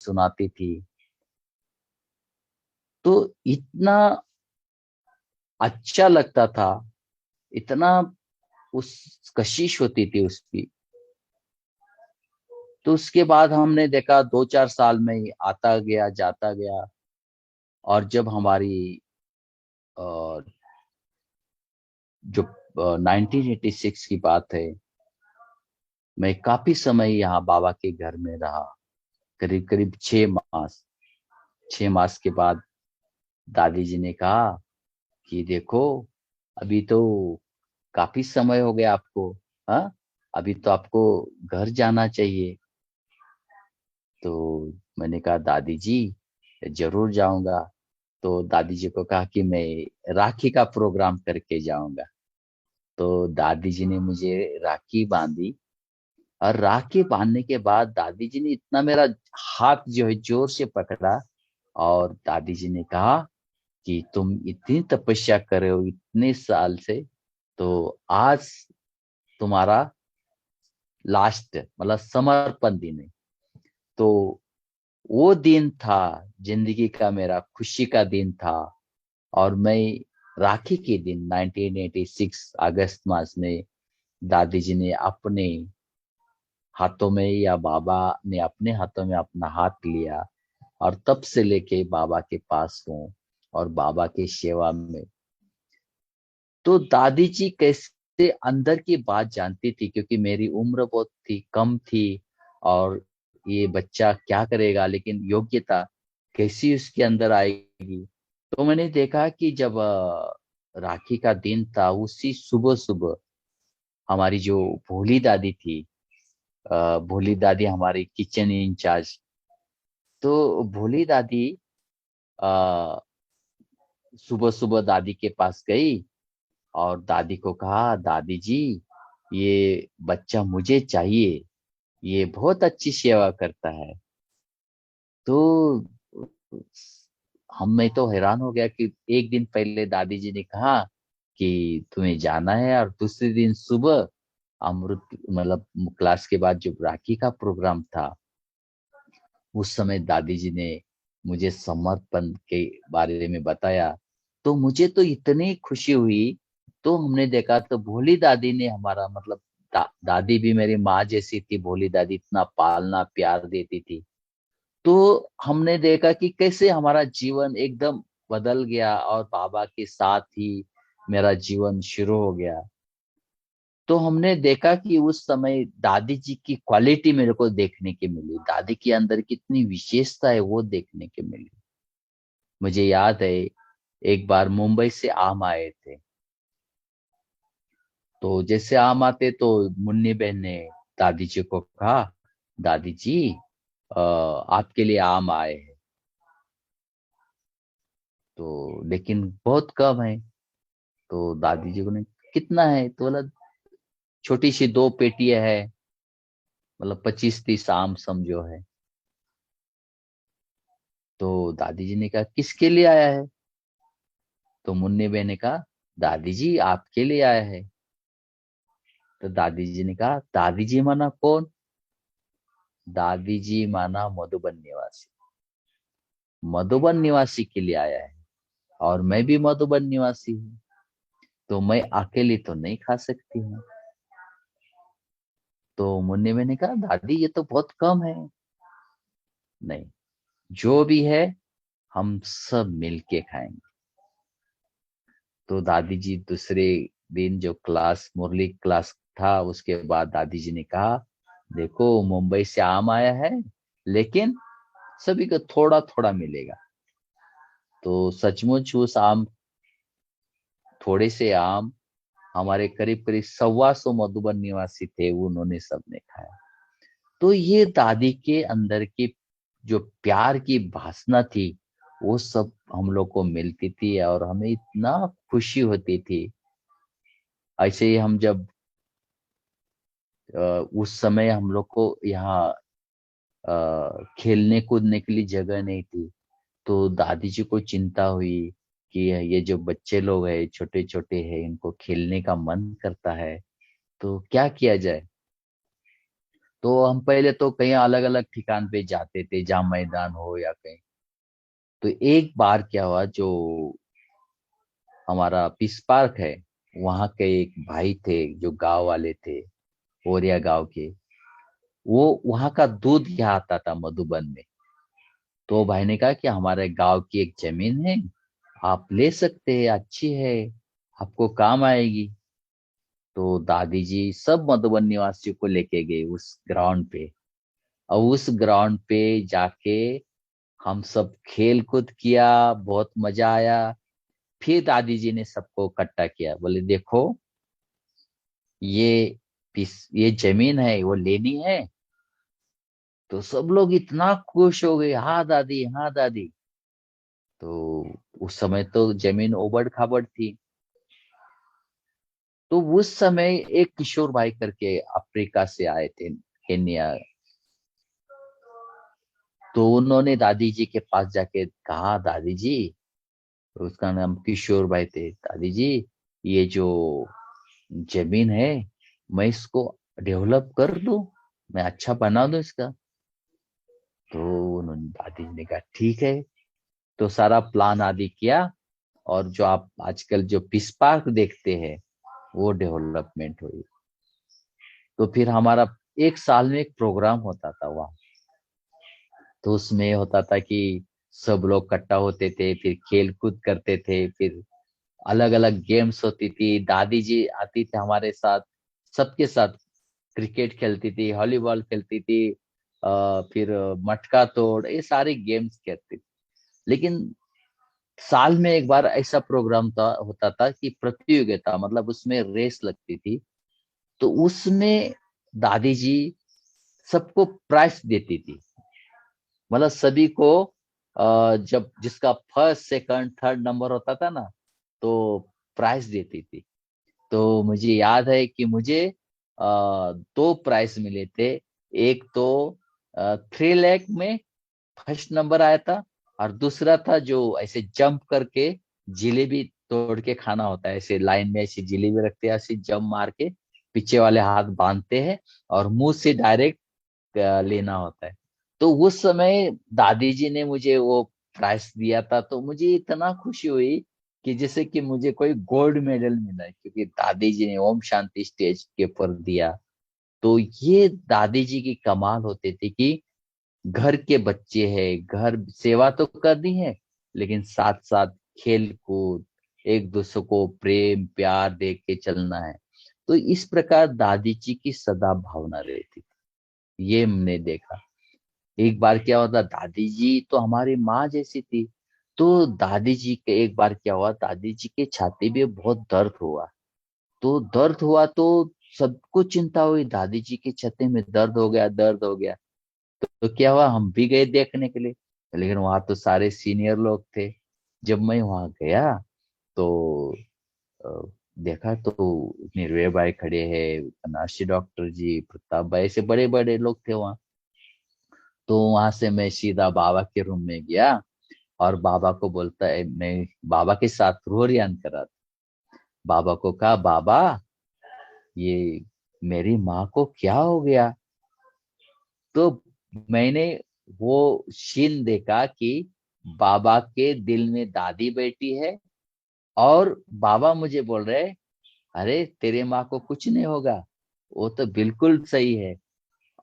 सुनाती थी। तो इतना अच्छा लगता था, इतना उस कशिश होती थी उसकी। तो उसके बाद हमने देखा 2-4 साल में ही आता गया जाता गया। और जब हमारी अ, जो 1986 की बात है, मैं काफी समय यहाँ बाबा के घर में रहा, करीब करीब 6 मास। 6 मास के बाद दादी जी ने कहा कि देखो, अभी तो काफी समय हो गया आपको, हाँ, अभी तो आपको घर जाना चाहिए। तो मैंने कहा दादी जी जरूर जाऊंगा। तो दादी जी को कहा कि मैं राखी का प्रोग्राम करके जाऊंगा। तो दादी जी ने मुझे राखी बांधी। और राखी बांधने के बाद दादी जी ने इतना मेरा हाथ जो है जोर से पकड़ा, और दादी जी ने कहा कि तुम इतनी तपस्या कर रहे हो इतने साल से, तो आज तुम्हारा लास्ट मतलब समर्पण दिन है। तो वो दिन था, जिंदगी का मेरा खुशी का दिन था। और मैं राखी के दिन 1986 अगस्त मास में दादी जी ने अपने हाथों में, या बाबा ने अपने हाथों में अपना हाथ लिया, और तब से लेके बाबा के पास हूँ और बाबा की सेवा में। तो दादी जी कैसे अंदर की बात जानती थी, क्योंकि मेरी उम्र बहुत थी, कम थी। और ये बच्चा क्या करेगा, लेकिन योग्यता कैसी उसके अंदर आएगी। तो मैंने देखा कि जब राखी का दिन था, उसी सुबह सुबह हमारी जो भोली दादी थी, भोली दादी हमारी किचन इंचार्ज, तो भोली दादी आ, सुबह सुबह दादी के पास गई और दादी को कहा, दादी जी ये बच्चा मुझे चाहिए, ये बहुत अच्छी सेवा करता है। तो हम मैं तो हैरान हो गया कि एक दिन पहले दादी जी ने कहा कि तुम्हें जाना है, और दूसरे दिन सुबह अमृत मतलब क्लास के बाद जो राखी का प्रोग्राम था, उस समय दादी जी ने मुझे समर्पण के बारे में बताया। तो मुझे तो इतनी खुशी हुई। तो हमने देखा तो भोली दादी ने हमारा मतलब दादी भी मेरी माँ जैसी थी, भोली दादी इतना पालना प्यार देती थी। तो हमने देखा कि कैसे हमारा जीवन एकदम बदल गया, और बाबा के साथ ही मेरा जीवन शुरू हो गया। तो हमने देखा कि उस समय दादी जी की क्वालिटी मेरे को देखने की मिली, दादी के अंदर कितनी विशेषता है वो देखने की मिली। मुझे याद है एक बार मुंबई से आम आए थे। तो जैसे आम आते तो मुन्नी बहन ने दादी जी को कहा, दादी जी आपके लिए आम आए हैं। तो लेकिन बहुत कम है। तो दादी जी को ने, कितना है? तो बोला छोटी सी 2 पेटियां है, मतलब 25-30 आम समझो है। तो दादी जी ने कहा किसके लिए आया है? तो मुन्नी बहन ने कहा दादी जी आपके लिए आया है। तो दादी जी ने कहा दादी जी माना कौन? दादी जी माना मधुबन निवासी। मधुबन निवासी के लिए आया है, और मैं भी मधुबन निवासी हूँ, तो मैं अकेली तो नहीं खा सकती हूँ। तो मुन्नी बहन ने कहा दादी ये तो बहुत कम है। नहीं, जो भी है हम सब मिलके खाएंगे। तो दादी जी दूसरे दिन जो क्लास मुरली क्लास था, उसके बाद दादी जी ने कहा देखो मुंबई से आम आया है, लेकिन सभी को थोड़ा थोड़ा मिलेगा। तो सचमुच उस आम, थोड़े से आम हमारे करीब करीब 125 मधुबन निवासी थे, उन्होंने सबने खाया। तो ये दादी के अंदर की जो प्यार की भावना थी, वो सब हम लोग को मिलती थी, और हमें इतना खुशी होती थी। ऐसे ही हम जब उस समय हम लोग को यहाँ खेलने कूदने के लिए जगह नहीं थी। तो दादी जी को चिंता हुई कि ये जो बच्चे लोग हैं छोटे छोटे हैं, इनको खेलने का मन करता है, तो क्या किया जाए। तो हम पहले तो कहीं अलग अलग ठिकान पे जाते थे, जहाँ मैदान हो या कहीं। तो एक बार क्या हुआ, जो हमारा पीस पार्क है, वहाँ के एक भाई थे जो गांव वाले थे, ओरिया गांव के। वो वहाँ का दूध यहाँ आता था मधुबन में। तो भाई ने कहा कि हमारे गांव की एक जमीन है, आप ले सकते हैं, अच्छी है, आपको काम आएगी। तो दादी जी सब मधुबन निवासियों को लेके गए उस ग्राउंड पे। और उस ग्राउंड पे जाके हम सब खेल कूद किया, बहुत मजा आया। फिर दादी जी ने सबको इकट्ठा किया, बोले देखो, ये ये जमीन है, वो लेनी है। तो सब लोग इतना खुश हो गए, हाँ दादी, हाँ दादी। तो उस समय तो जमीन ओबड़ खाबड़ थी। तो उस समय एक किशोर भाई करके अफ्रीका से आए थे, केन्या। तो उन्होंने दादी जी के पास जाके कहा, दादी जी, उसका नाम किशोर भाई थे, दादी जी, ये जो जमीन है, मैं इसको डेवलप कर दूं, मैं अच्छा बना दूं इसका। तो उन्होंने, दादी जी ने कहा ठीक है। तो सारा प्लान आदि किया, और जो आप आजकल जो पीस पार्क देखते हैं, वो डेवलपमेंट हुई। तो फिर हमारा एक साल में एक प्रोग्राम होता था वहाँ। तो उसमें होता था कि सब लोग इकट्ठा होते थे, फिर खेल कूद करते थे, फिर अलग अलग गेम्स होती थी, दादी जी आती थी हमारे साथ, सबके साथ क्रिकेट खेलती थी, वॉलीबॉल खेलती थी, फिर मटका तोड़, ये सारे गेम्स खेलती थी। लेकिन साल में एक बार ऐसा प्रोग्राम था, होता था कि प्रतियोगिता, मतलब उसमें रेस लगती थी। तो उसमें दादी जी सबको प्राइज देती थी, मतलब सभी को। जब जिसका फर्स्ट सेकंड थर्ड नंबर होता था ना, तो प्राइज देती थी। तो मुझे याद है कि मुझे 2 प्राइज मिले थे। एक तो 3 लाख में फर्स्ट नंबर आया था, और दूसरा था जो ऐसे जंप करके जिलेबी तोड़ के खाना होता है, ऐसे लाइन में ऐसे जिलेबी रखते हैं, ऐसे जंप मार के पीछे वाले हाथ बांधते हैं, और मुंह से डायरेक्ट लेना होता है। तो उस समय दादी जी ने मुझे वो प्राइज दिया था, तो मुझे इतना खुशी हुई कि जैसे कि मुझे कोई गोल्ड मेडल मिला है, क्योंकि दादी जी ने ओम शांति स्टेज के ऊपर दिया। तो ये दादी जी की कमाल होती थी कि घर के बच्चे हैं, घर सेवा तो करनी है, लेकिन साथ साथ खेल कूद, एक दूसरे को प्रेम प्यार दे के चलना है। तो इस प्रकार दादी जी की सदा भावना रहती थी, ये हमने देखा। एक बार क्या होता, दादी जी तो हमारी माँ जैसी थी। तो दादी जी के एक बार क्या हुआ, दादी जी के छाती में बहुत दर्द हुआ। तो दर्द हुआ तो सबको चिंता हुई, दादी जी के छाती में दर्द हो गया, दर्द हो गया। तो क्या हुआ, हम भी गए देखने के लिए, लेकिन वहां तो सारे सीनियर लोग थे। जब मैं वहां गया, तो अ, देखा तो निर्भय भाई खड़े हैं, अनाशी डॉक्टर जी, प्रताप भाई, ऐसे बड़े बड़े लोग थे वहाँ। तो वहां से मैं सीधा बाबा के रूम में गया, और बाबा को बोलता है, मैं बाबा के साथ रोरियान करा। बाबा को कहा, बाबा, ये मेरी माँ को क्या हो गया। तो मैंने वो सीन देखा कि बाबा के दिल में दादी बैठी है, और बाबा मुझे बोल रहे, अरे तेरे माँ को कुछ नहीं होगा, वो तो बिल्कुल सही है।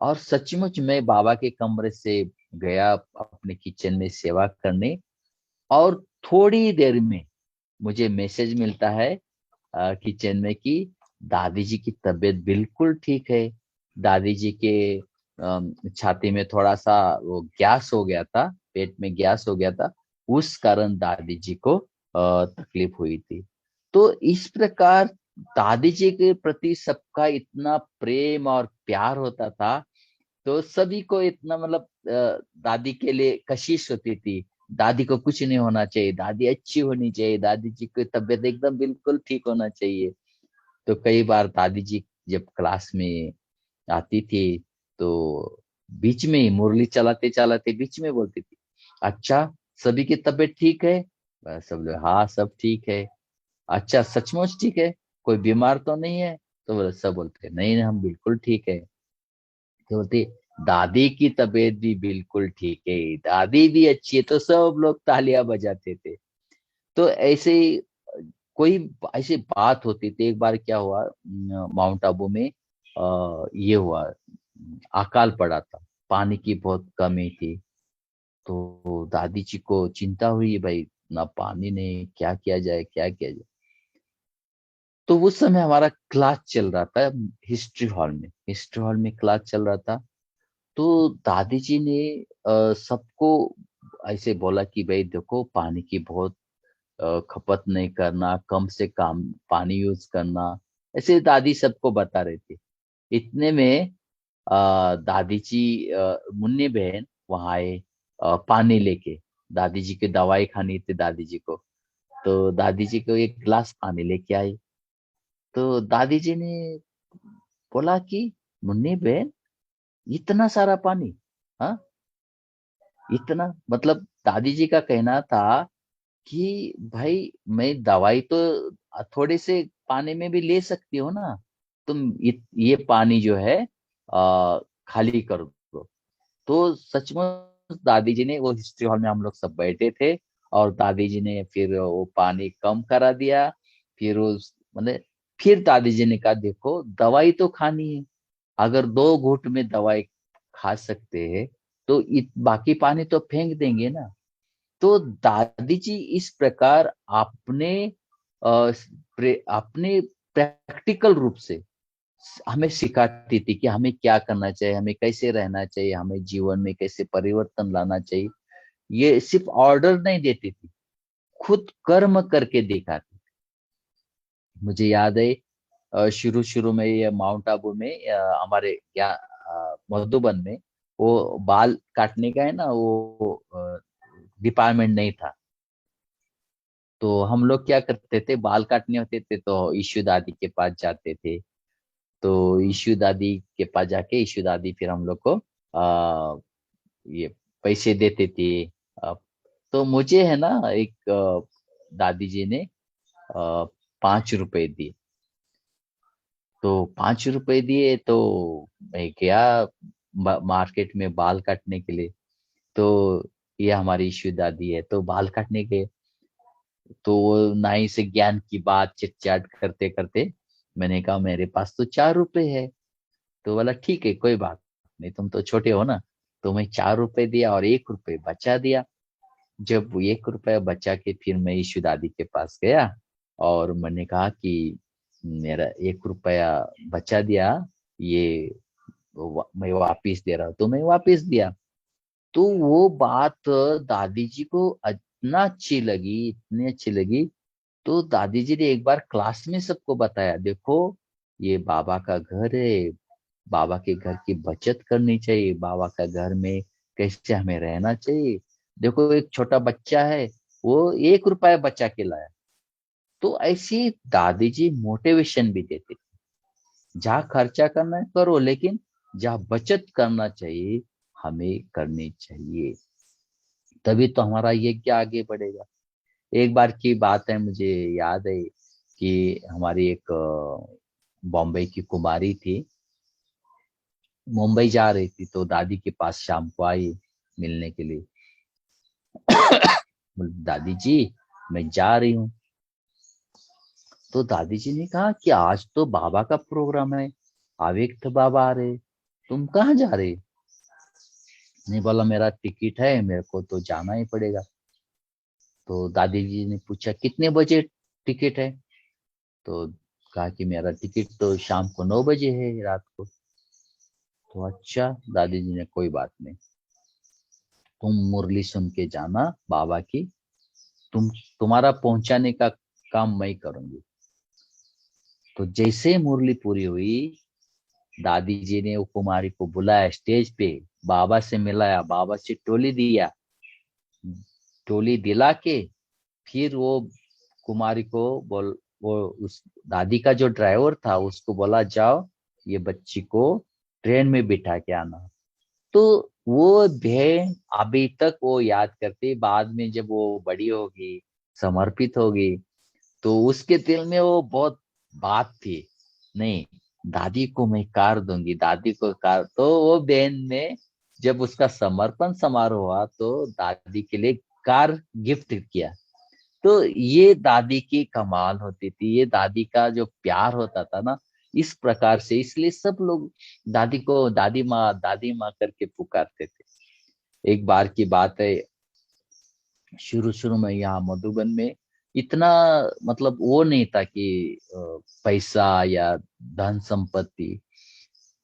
और सचमुच मैं बाबा के कमरे से गया अपने किचन में सेवा करने, और थोड़ी देर में मुझे मैसेज मिलता है किचन में कि दादी जी की तबीयत बिल्कुल ठीक है। दादी जी के छाती में थोड़ा सा वो गैस हो गया था, पेट में गैस हो गया था, उस कारण दादी जी को तकलीफ हुई थी। तो इस प्रकार दादी जी के प्रति सबका इतना प्रेम और प्यार होता था। तो सभी को इतना, मतलब दादी के लिए कशिश होती थी, दादी को कुछ नहीं होना चाहिए, दादी अच्छी होनी चाहिए, दादी जी की तबीयत एकदम बिल्कुल ठीक होना चाहिए। तो कई बार दादी जी जब क्लास में आती थी, तो बीच में ही मुरली चलाते चलाते बीच में बोलती थी, अच्छा, सभी की तबीयत ठीक है। बस सब लोग, हाँ सब ठीक है। अच्छा, सचमुच ठीक है, कोई बीमार तो नहीं है। तो सब बोलते, नहीं हम बिल्कुल ठीक है। तो बोलती दादी की तबीयत भी बिल्कुल ठीक है, दादी भी अच्छी है, तो सब लोग तालियां बजाते थे। तो ऐसे ही कोई ऐसी बात होती थी। एक बार क्या हुआ, माउंट आबू में ये हुआ, अकाल पड़ा था, पानी की बहुत कमी थी। तो दादी जी को चिंता हुई, भाई ना पानी नहीं, क्या किया जाए, क्या किया जाए। तो उस समय हमारा क्लास चल रहा था, हिस्ट्री हॉल में क्लास चल रहा था। तो दादी जी ने सबको ऐसे बोला कि भाई देखो, पानी की बहुत खपत नहीं करना, कम से कम पानी यूज करना, ऐसे दादी सबको बता रहे थे। इतने में दादी जी, मुन्नी बहन वहां आए, पानी लेके। दादी जी की दवाई खानी थी दादी जी को, तो दादी जी को एक गिलास पानी लेके आई। तो दादी जी ने बोला कि मुन्नी बहन, इतना सारा पानी, हाँ, इतना, मतलब दादी जी का कहना था कि भाई मैं दवाई तो थोड़े से पानी में भी ले सकती हो ना, तुम ये पानी जो है खाली कर दो। तो सचमुच दादी जी ने, वो हिस्ट्री हॉल में हम लोग सब बैठे थे, और दादी जी ने फिर वो पानी कम करा दिया। फिर उस मतलब फिर दादी जी ने कहा देखो, दवाई तो खानी है, अगर 2 घूंट में दवाई खा सकते हैं, तो बाकी पानी तो फेंक देंगे ना। तो दादी जी इस प्रकार अपने प्रैक्टिकल रूप से हमें सिखाती थी कि हमें क्या करना चाहिए, हमें कैसे रहना चाहिए, हमें जीवन में कैसे परिवर्तन लाना चाहिए। ये सिर्फ ऑर्डर नहीं देती थी, खुद कर्म करके दिखाती। मुझे याद है, शुरू शुरू में ये माउंट आबू में, हमारे मधुबन में वो बाल काटने का है ना, वो डिपार्टमेंट नहीं था। तो हम लोग क्या करते थे, बाल काटने होते थे तो ईशु दादी के पास जाते थे। तो ईशु दादी के पास जाके ईशु दादी फिर हम लोग को ये पैसे देते थे। अ, तो मुझे है ना, एक दादी जी ने 5 रुपए दिए। तो 5 रुपए दिए तो मैं गया मार्केट में बाल काटने के लिए। तो ये हमारी ईशु दादी है, तो बाल काटने के, तो वो नाई से ज्ञान की बात चिट चैट करते करते मैंने कहा मेरे पास तो 4 रुपए है। तो बोला ठीक है, कोई बात नहीं, तुम तो छोटे हो ना। तो मैं 4 रुपए दिया और 1 रुपए बचा दिया। जब वो 1 रुपया बचा के फिर मैं ईशु दादी के पास गया, और मैंने कहा कि मेरा 1 रुपया बचा दिया, ये मैं वापिस दे रहा हूँ। तो मैं वापिस दिया। तो वो बात दादी जी को इतना अच्छी लगी, इतनी अच्छी लगी। तो दादी जी ने एक बार क्लास में सबको बताया, देखो ये बाबा का घर है, बाबा के घर की बचत करनी चाहिए, बाबा का घर में कैसे हमें रहना चाहिए। देखो एक छोटा बच्चा है, वो 1 रुपया बचा के लाया। तो ऐसी दादी जी मोटिवेशन भी देती, जहाँ खर्चा करना है करो, लेकिन जहाँ बचत करना चाहिए हमें करनी चाहिए, तभी तो हमारा यज्ञ आगे बढ़ेगा। एक बार की बात है, मुझे याद है कि हमारी एक बॉम्बे की कुमारी थी, मुंबई जा रही थी, तो दादी के पास शाम को आई मिलने के लिए। बोली, दादी जी मैं जा रही हूँ। तो दादी जी ने कहा कि आज तो बाबा का प्रोग्राम है, अव्यक्त बाबा आ रहे, तुम कहाँ जा रहे? नहीं, बोला मेरा टिकट है, मेरे को तो जाना ही पड़ेगा। तो दादी जी ने पूछा कितने बजे टिकट है? तो कहा कि मेरा टिकट तो शाम को 9 बजे है, रात को। तो अच्छा, दादी जी ने कोई बात नहीं, तुम मुरली सुन के जाना बाबा की, तुम्हारा पहुंचाने का काम मैं करूंगी। तो जैसे मुरली पूरी हुई, दादी जी ने वो कुमारी को बुलाया स्टेज पे, बाबा से मिलाया, बाबा से टोली दिया, टोली दिला के फिर वो कुमारी को बोल, वो उस दादी का जो ड्राइवर था उसको बोला, जाओ ये बच्ची को ट्रेन में बिठा के आना। तो वो बहन अभी तक वो याद करती, बाद में जब वो बड़ी होगी, समर्पित होगी, तो उसके दिल में वो बहुत बात थी, नहीं दादी को मैं कार दूंगी, दादी को कार। तो वो बहन ने जब उसका समर्पण समारोह हुआ तो दादी के लिए कार गिफ्ट किया। तो ये दादी की कमाल होती थी, ये दादी का जो प्यार होता था ना, इस प्रकार से, इसलिए सब लोग दादी को दादी माँ करके पुकारते थे। एक बार की बात है, शुरू शुरू में यहाँ मधुबन में इतना मतलब वो नहीं था कि पैसा या धन संपत्ति,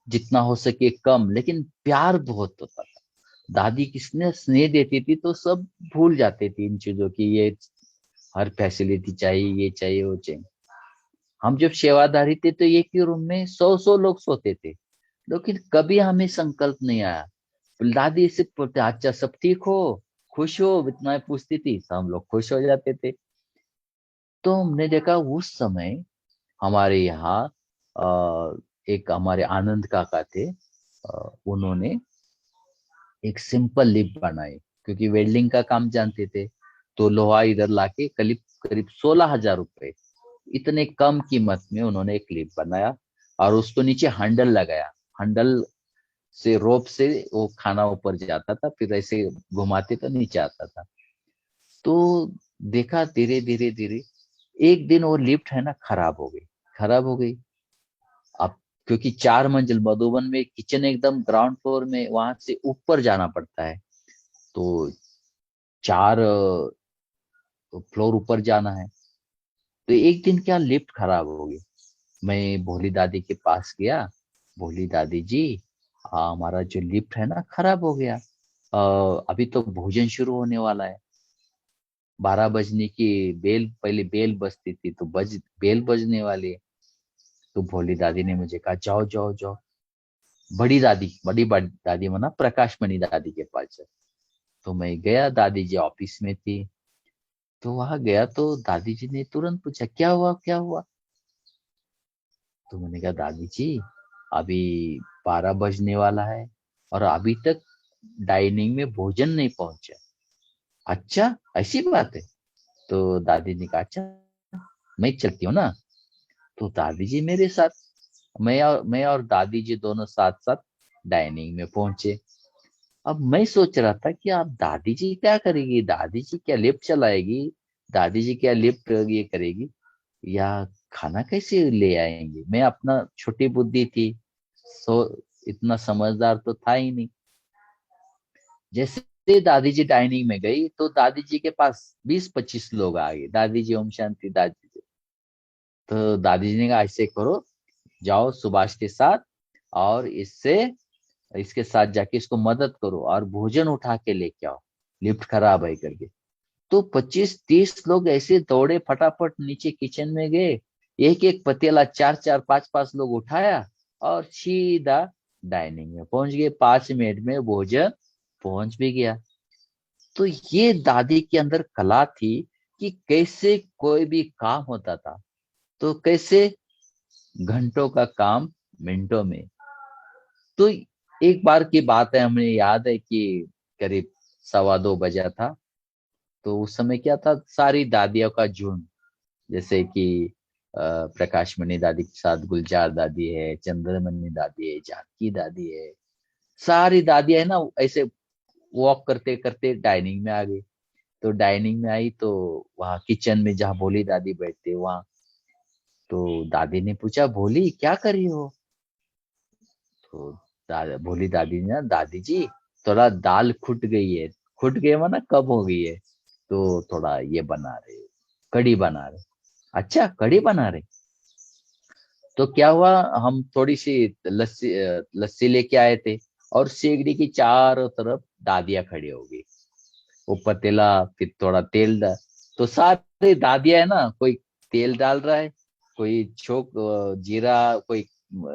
जितना हो सके कम, लेकिन प्यार बहुत होता था। दादी किसने स्नेह देती थी तो सब भूल जाते थे इन चीजों की, ये हर फैसिलिटी चाहिए, ये चाहिए, वो चाहिए। हम जब सेवादारी थे तो एक ही रूम में 100 लोग सोते थे, लेकिन कभी हमें संकल्प नहीं आया। दादी से पूछते, अच्छा सब ठीक हो, खुश हो, इतना ही पूछती थी तो हम लोग खुश हो जाते थे। तो हमने देखा उस समय हमारे यहाँ एक हमारे आनंद काका थे, उन्होंने एक सिंपल लिफ्ट बनाई, क्योंकि वेल्डिंग का काम जानते थे। तो लोहा इधर लाके करीब करीब 16,000 रुपए, इतने कम कीमत में उन्होंने एक लिफ्ट बनाया, और उसको नीचे हैंडल लगाया। हैंडल से रोप से वो खाना ऊपर जाता था, फिर ऐसे घुमाते तो नीचे आता था। तो देखा धीरे धीरे धीरे, एक दिन वो लिफ्ट है ना खराब हो गई, खराब हो गई। अब क्योंकि 4 मंजिल मधुबन में किचन एकदम ग्राउंड फ्लोर में, वहां से ऊपर जाना पड़ता है। तो 4 फ्लोर ऊपर जाना है। तो एक दिन क्या, लिफ्ट खराब हो गई। मैं भोली दादी के पास गया, भोली दादी जी, हमारा जो लिफ्ट है ना खराब हो गया, अभी तो भोजन शुरू होने वाला है, 12 बजने की बेल, पहले बेल बजती थी तो बेल बजने वाली है। तो भोली दादी ने मुझे कहा, जाओ जाओ जाओ, बड़ी दादी मना प्रकाश मणि दादी के पास जाओ। तो मैं गया, दादी जी ऑफिस में थी। तो वहां गया तो दादी जी ने तुरंत पूछा, क्या हुआ क्या हुआ। तो मैंने कहा, दादी जी अभी 12 बजने वाला है और अभी तक डाइनिंग में भोजन नहीं पहुंचा। अच्छा, ऐसी बात है। तो दादी ने कहा, अच्छा मैं चलती हूँ ना। तो दादी जी मेरे साथ, मैं और दादी जी दोनों साथ साथ डाइनिंग में पहुंचे। अब मैं सोच रहा था कि अब दादी जी क्या करेगी, दादी जी क्या लिफ्ट चलाएगी, दादी जी क्या लिफ्ट ये करेगी, या खाना कैसे ले आएंगे। मैं अपना छोटी बुद्धि थी, सो इतना समझदार तो था ही नहीं। जैसे दादी जी डाइनिंग में गई तो दादी जी के पास 20-25 लोग आ गए, दादी जी ओम शांति दादी जी। तो दादी जी ने कहा, ऐसे करो, जाओ सुभाष के साथ और इसके साथ जाके इसको मदद करो और भोजन उठा के लेके आओ, लिफ्ट खराब है करके। तो 25-30 लोग ऐसे दौड़े, फटाफट नीचे किचन में गए, एक एक पतीला 4-4 5-5 लोग उठाया और सीधा डाइनिंग में पहुंच गए। 5 मिनट में भोजन पहुंच भी गया। तो ये दादी के अंदर कला थी कि कैसे कोई भी काम होता था तो कैसे घंटों का काम मिनटों में। तो एक बार की बात है, हमें याद है कि करीब 2:15 था। तो उस समय क्या था, सारी दादियों का झुंड, जैसे कि प्रकाश मणि दादी के साथ गुलजार दादी है, चंद्रमणि दादी है, जानकी दादी है, सारी दादियां है ना, ऐसे वॉक करते करते डाइनिंग में आ गई। तो डाइनिंग में आई तो वहाँ किचन में जहाँ भोली दादी बैठते वहां, तो दादी ने पूछा, भोली क्या कर रही हो। तो भोली दादी ने, दादी जी थोड़ा दाल खुट गई है। खुट गई माना कब हो गई है, तो थोड़ा ये बना रहे, कढ़ी बना रहे। अच्छा कढ़ी बना रहे। तो क्या हुआ, हम थोड़ी सी लस्सी लस्सी लेके आए थे, और सेगड़ी की चारों तरफ दादियां खड़ी हो गई, ऊपर तेला, फिर थोड़ा तेल डाल। तो सारे दादियां है ना, कोई तेल डाल रहा है, कोई जीरा, कोई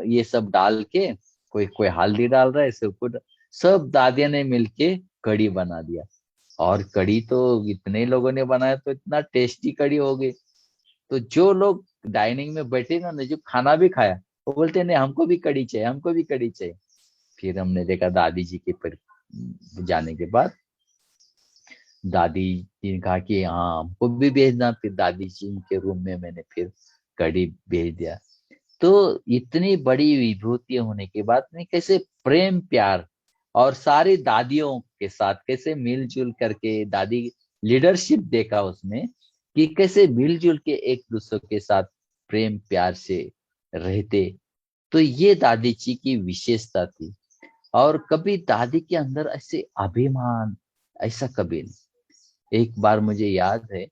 ये सब डाल के, कोई कोई हल्दी डाल रहा है, सब दादियां ने मिलके कढ़ी बना दिया। और कढ़ी तो इतने लोगों ने बनाया तो इतना टेस्टी कढ़ी हो गई। तो जो लोग डाइनिंग में बैठे ना जो खाना भी खाया, वो बोलते नहीं हमको भी कढ़ी चाहिए, हमको भी कढ़ी चाहिए। फिर हमने देखा दादी जी के पर जाने के बाद, दादी जी ने कहा कि हाँ हमको भी भेजना। फिर दादी जी के रूम में मैंने फिर कढ़ी भेज दिया। तो इतनी बड़ी विभूति होने के बाद में कैसे प्रेम प्यार और सारी दादियों के साथ कैसे मिलजुल करके दादी लीडरशिप देखा उसमें कि कैसे मिलजुल के एक दूसरे के साथ प्रेम प्यार से रहते। तो ये दादी जी की विशेषता थी। और कभी दादी के अंदर ऐसे अभिमान ऐसा कभी नहीं। एक बार मुझे याद है,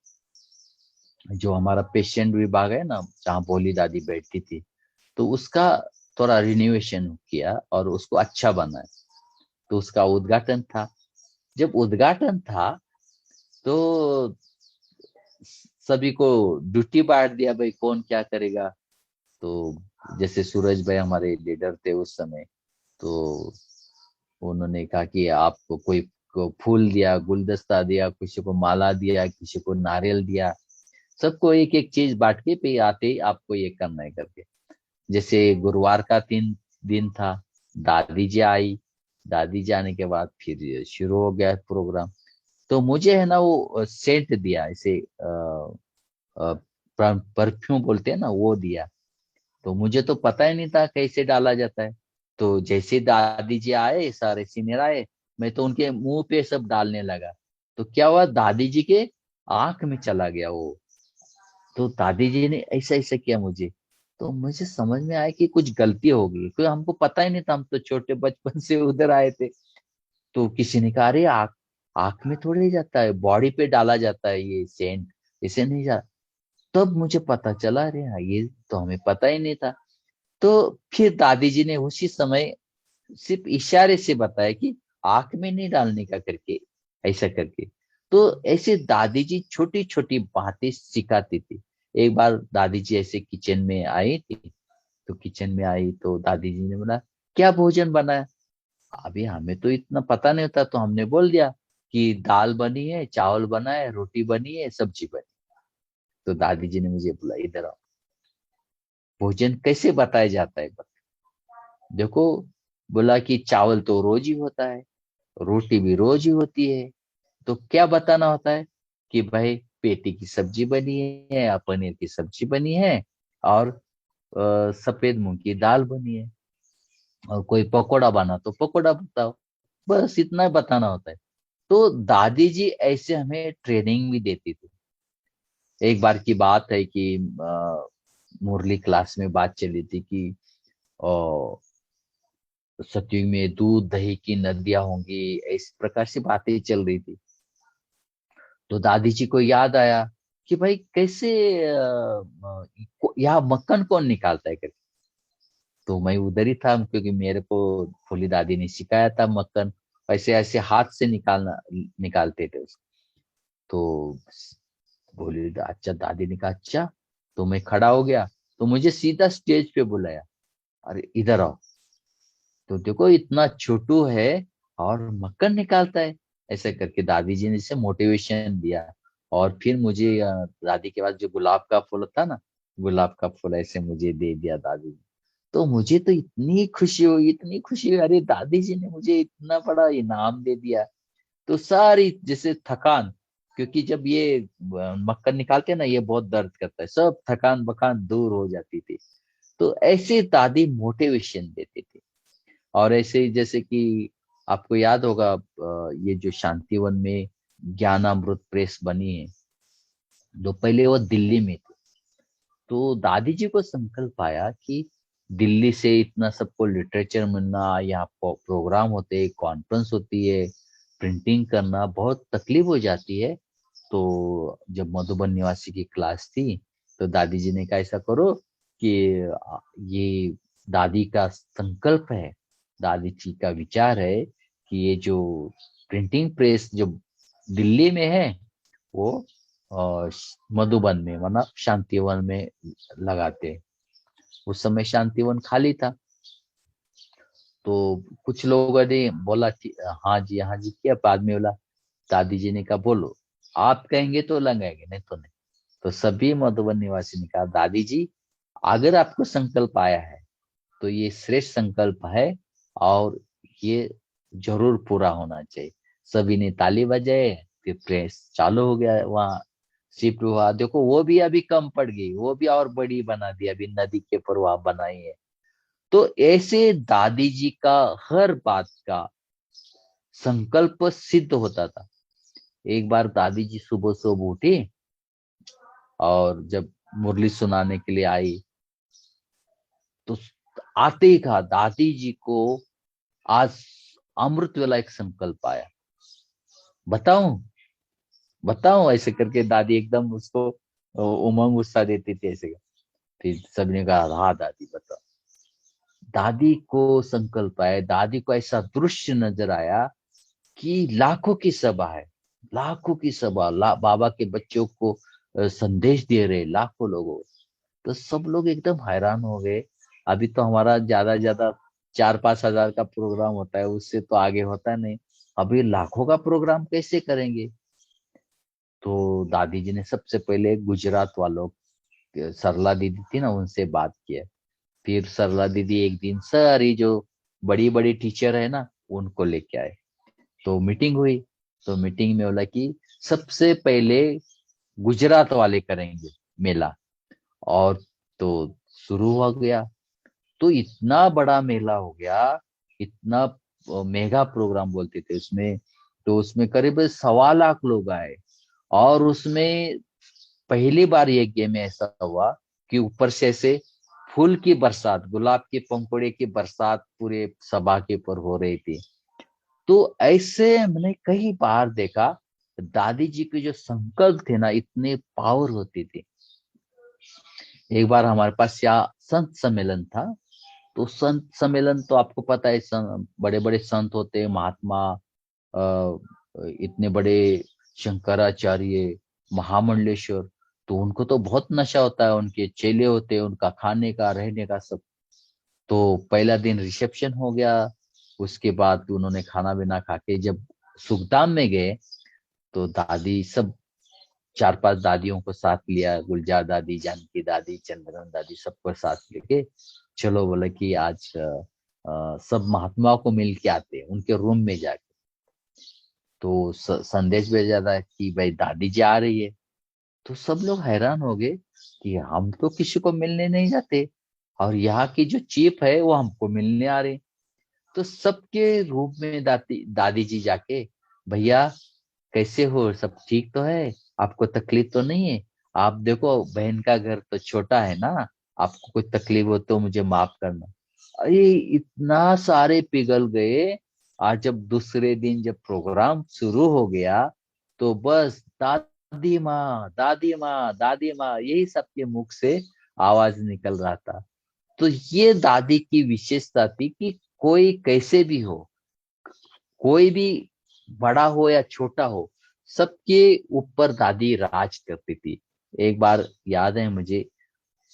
जो हमारा पेशेंट विभाग है ना, जहाँ भोली दादी बैठती थी, तो उसका थोड़ा रिनोवेशन किया और उसको अच्छा बनाया। तो उसका उद्घाटन था। जब उद्घाटन था तो सभी को ड्यूटी बांट दिया, भाई कौन क्या करेगा। तो जैसे सूरज भाई हमारे लीडर थे उस समय, तो उन्होंने कहा कि आपको कोई को फूल दिया, गुलदस्ता दिया, किसी को माला दिया, किसी को नारियल दिया, सबको एक एक चीज बांट के पे आते ही आपको ये करना है करके। जैसे गुरुवार का दिन था, दादी जी आई। दादी जी आने के बाद फिर शुरू हो गया प्रोग्राम। तो मुझे है ना वो सेंट दिया, ऐसे परफ्यूम बोलते हैं ना, वो दिया। तो मुझे तो पता ही नहीं था कैसे डाला जाता है। तो जैसे दादी जी आए, सारे सीनियर आए, मैं तो उनके मुंह पे सब डालने लगा। तो क्या हुआ, दादी जी के आंख में चला गया वो। तो दादी जी ने ऐसा ऐसा किया मुझे। तो मुझे समझ में आया कि कुछ गलती हो गई, क्योंकि हमको पता ही नहीं था, हम तो छोटे बचपन से उधर आए थे। तो किसी ने कहा, अरे आंख आंख में थोड़ी जाता है, बॉडी पे डाला जाता है ये सेंट, इसे नहीं जा। तब मुझे पता चला, अरे हाँ, ये तो हमें पता ही नहीं था। तो फिर दादी जी ने उसी समय सिर्फ इशारे से बताया कि आंख में नहीं डालने का करके, ऐसा करके। तो ऐसे दादी जी छोटी छोटी बातें सिखाती थी। एक बार दादी जी ऐसे किचन में आई थी। तो किचन में आई तो दादी जी ने बोला, क्या भोजन बनाया। अभी हमें तो इतना पता नहीं होता, तो हमने बोल दिया कि दाल बनी है, चावल बना है, रोटी बनी है, सब्जी बनी। तो दादी जी ने मुझे बोला, इधर आओ, भोजन कैसे बताया जाता है। देखो, बोला कि चावल तो रोज ही होता है, रोटी भी रोज ही होती है। तो क्या बताना होता है कि भाई पेटी की सब्जी बनी है या पनीर की सब्जी बनी है, और सफेद मूंग की दाल बनी है, और कोई पकोड़ा बना तो पकोड़ा बताओ। बस इतना बताना होता है। तो दादी जी ऐसे हमें ट्रेनिंग भी देती थी। एक बार की बात है कि मुरली क्लास में बात चली थी कि सतयुग में दूध दही की नदियां होंगी, इस प्रकार से बातें चल रही थी। तो दादी जी को याद आया कि भाई कैसे यहाँ मक्खन कौन निकालता है करके। तो मैं उधर ही था, क्योंकि मेरे को फूली दादी ने सिखाया था मक्खन ऐसे ऐसे हाथ से निकालते थे उसको। तो बोली, अच्छा। दादी ने कहा अच्छा। तो मैं खड़ा हो गया। तो मुझे सीधा स्टेज पे बुलाया, अरे इधर आओ। तो देखो, इतना छोटू है और मक्खन निकालता है, ऐसे करके दादी जी ने इसे मोटिवेशन दिया। और फिर मुझे दादी के पास जो गुलाब का फूल था ना, गुलाब का फूल ऐसे मुझे दे दिया दादी ने। तो मुझे तो इतनी खुशी हुई, इतनी खुशी हुई, अरे दादी जी ने मुझे इतना बड़ा इनाम दे दिया। तो सारी जैसे थकान, क्योंकि जब ये मक्खन निकालते हैं ना, ये बहुत दर्द करता है, सब थकान बकान दूर हो जाती थी। तो ऐसे दादी मोटिवेशन देती थी। और ऐसे ही जैसे कि आपको याद होगा, ये जो शांतिवन में ज्ञानामृत प्रेस बनी है, तो पहले वो दिल्ली में थी। तो दादी जी को संकल्प आया कि दिल्ली से इतना सबको लिटरेचर मिलना, यहाँ प्रोग्राम होते, कॉन्फ्रेंस होती है, प्रिंटिंग करना बहुत तकलीफ हो जाती है। तो जब मधुबन निवासी की क्लास थी, तो दादी जी ने कहा, ऐसा करो कि ये दादी का संकल्प है, दादी जी का विचार है कि ये जो प्रिंटिंग प्रेस जो दिल्ली में है, वो मधुबन में मतलब शांतिवन में लगाते। उस समय शांतिवन खाली था। तो कुछ लोगों ने बोला कि हाँ जी किया। बाद में बोला, दादी जी ने कहा बोलो, आप कहेंगे तो लगाएंगे, नहीं तो नहीं। तो सभी मधुबन निवासी ने कहा, दादी जी अगर आपको संकल्प आया है तो ये श्रेष्ठ संकल्प है, और ये जरूर पूरा होना चाहिए। सभी ने ताली बजाए, फिर प्रेस चालू हो गया वहाँ शिफ्ट हुआ, देखो वो भी अभी कम पड़ गई, वो भी और बड़ी बना दी, अभी नदी के प्रवाह बनाई है। तो ऐसे दादी जी का हर बात का संकल्प सिद्ध होता था। एक बार दादी जी सुबह सुबह उठी और जब मुरली सुनाने के लिए आई, तो आते ही कहा दादी जी को आज अमृत वाला एक संकल्प आया, बताऊं बताऊं, ऐसे करके दादी एकदम उसको उमंग उत्साह देती थी ऐसे। फिर सबने कहा हाँ दादी बताओ। दादी को संकल्प आया, दादी को ऐसा दृश्य नजर आया कि लाखों की सभा है, लाखों की सभा, बाबा के बच्चों को संदेश दे रहे लाखों लोगों। तो सब लोग एकदम हैरान हो गए। अभी तो हमारा ज्यादा ज्यादा 4-5 हजार का प्रोग्राम होता है, उससे तो आगे होता नहीं। अभी लाखों का प्रोग्राम कैसे करेंगे? तो दादी जी ने सबसे पहले गुजरात वालों, सरला दीदी थी ना, उनसे बात किया। फिर सरला दीदी एक दिन सारी जो बड़ी बड़ी टीचर है ना, उनको लेके आए। तो मीटिंग हुई। तो मीटिंग में बोला कि सबसे पहले गुजरात वाले करेंगे मेला। और तो शुरू हो गया। तो इतना बड़ा मेला हो गया, इतना मेगा प्रोग्राम बोलते थे उसमें। तो उसमें करीब 1.25 लाख लोग आए। और उसमें पहली बार ये गेम में ऐसा हुआ कि ऊपर से ऐसे फूल की बरसात, गुलाब के पंखुड़े की बरसात पूरे सभा के ऊपर हो रही थी। तो ऐसे मैंने कई बार देखा, दादी जी के जो संकल्प थे ना, इतने पावर होती थी। एक बार हमारे पास यहाँ संत सम्मेलन था। तो संत सम्मेलन तो आपको पता है, बड़े बड़े संत होते हैं, महात्मा, अ, इतने बड़े शंकराचार्य, महामंडलेश्वर। तो उनको तो बहुत नशा होता है, उनके चेले होते हैं, उनका खाने का रहने का सब। तो पहला दिन रिसेप्शन हो गया। उसके बाद उन्होंने खाना पीना खा के जब सुखधाम में गए, तो दादी सब 4-5 दादियों को साथ लिया, गुलजार दादी, जानकी दादी, चंद्रन दादी, सबको साथ लेके चलो बोले कि आज सब महात्माओं को मिल के आते हैं उनके रूम में जाके। तो संदेश भेजा था कि भाई दादी जी आ रही है। तो सब लोग हैरान हो गए कि हम तो किसी को मिलने नहीं जाते, और यहाँ की जो चीफ है वो हमको मिलने आ रहे। तो सबके रूप में दादी दादी जी जाके, भैया कैसे हो, सब ठीक तो है, आपको तकलीफ तो नहीं है? आप देखो बहन का घर तो छोटा है ना, आपको कोई तकलीफ हो तो मुझे माफ करना। अरे इतना सारे पिघल गए। आज जब दूसरे दिन जब प्रोग्राम शुरू हो गया, तो बस दादी माँ, दादी माँ, दादी माँ, यही सबके मुख से आवाज निकल रहा था। तो ये दादी की विशेषता थी कि कोई कैसे भी हो, कोई भी बड़ा हो या छोटा हो, सबके ऊपर दादी राज करती थी। एक बार याद है मुझे,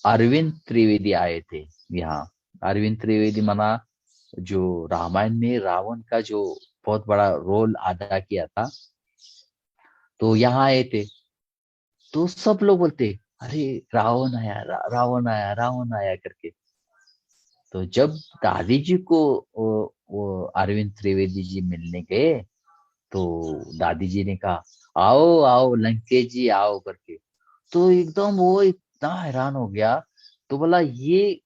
अरविंद त्रिवेदी आए थे यहाँ। अरविंद त्रिवेदी मना, जो रामायण में रावण का जो बहुत बड़ा रोल अदा किया था, तो यहाँ आए थे। तो सब लोग बोलते अरे रावण आया, रावण आया, रावण आया करके। तो जब दादी जी को वो अरविंद त्रिवेदी जी मिलने गए, तो दादी जी ने कहा आओ आओ लंकेश जी आओ करके। तो एकदम वो इतना हैरान हो गया। तो बोला ये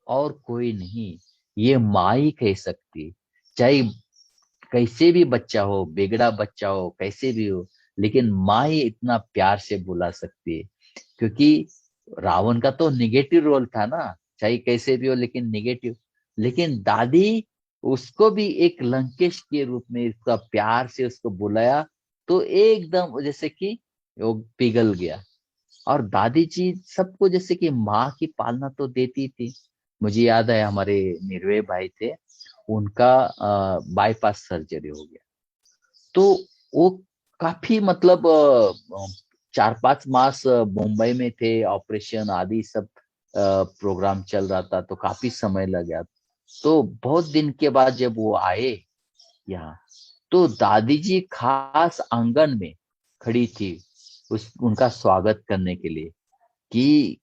और कोई नहीं, ये माँ ही कह सकती, चाहे कैसे भी बच्चा हो, बिगड़ा बच्चा हो, कैसे भी हो, लेकिन माँ ही इतना प्यार से बुला सकती है। क्योंकि रावण का तो निगेटिव रोल था ना, चाहे कैसे भी हो लेकिन निगेटिव। लेकिन दादी उसको भी एक लंकेश के रूप में इसका प्यार से उसको बुलाया। तो एकदम जैसे कि वो पिघल गया। और दादी जी सबको जैसे कि माँ की पालना तो देती थी। मुझे याद है हमारे निर्भय भाई थे, उनका बाईपास सर्जरी हो गया। तो वो काफी मतलब 4-5 मास मुंबई में थे, ऑपरेशन आदि सब प्रोग्राम चल रहा था, तो काफी समय लग गया। तो बहुत दिन के बाद जब वो आए यहाँ, तो दादी जी खास आंगन में खड़ी थी उस उनका स्वागत करने के लिए। कि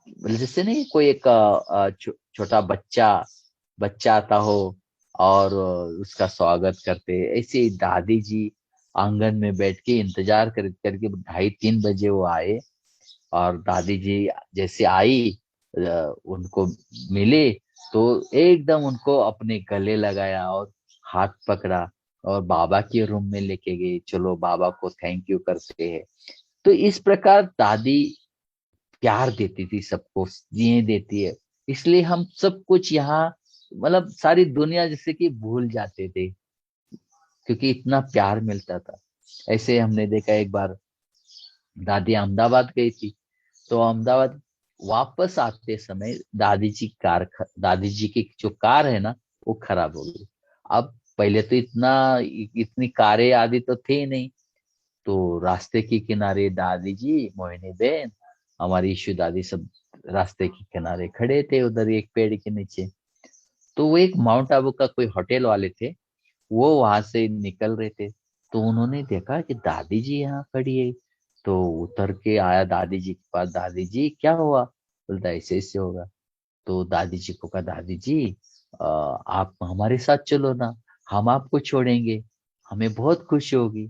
मतलब जैसे नहीं कोई एक छोटा बच्चा बच्चा आता हो और उसका स्वागत करते, ऐसे ही दादी जी आंगन में बैठ के इंतजार करके 2:30-3 बजे वो आए। और दादी जी जैसे आई, उनको मिले, तो एकदम उनको अपने गले लगाया और हाथ पकड़ा और बाबा के रूम में लेके गए, चलो बाबा को थैंक यू करते हैं। तो इस प्रकार दादी प्यार देती थी सबको, स्नेह देती है। इसलिए हम सब कुछ यहाँ, मतलब सारी दुनिया जैसे कि भूल जाते थे, क्योंकि इतना प्यार मिलता था। ऐसे हमने देखा एक बार दादी अहमदाबाद गई थी, तो अहमदाबाद वापस आते समय दादी जी की जो कार है ना, वो खराब हो गई। अब पहले तो इतनी कारें आदि तो थे नहीं। तो रास्ते के किनारे दादी जी, मोहिनी बहन, हमारी ईशु दादी सब रास्ते के किनारे खड़े थे उधर एक पेड़ के नीचे। तो वो एक माउंट आबू का कोई होटल वाले थे, वो वहां से निकल रहे थे। तो उन्होंने देखा कि दादी जी यहाँ खड़ी है। तो उतर के आया दादी जी के पास, दादी जी क्या हुआ? बोलता ऐसे ऐसे होगा। तो दादी जी को कहा, दादी जी आप हमारे साथ चलो ना, हम आपको छोड़ेंगे, हमें बहुत खुशी होगी।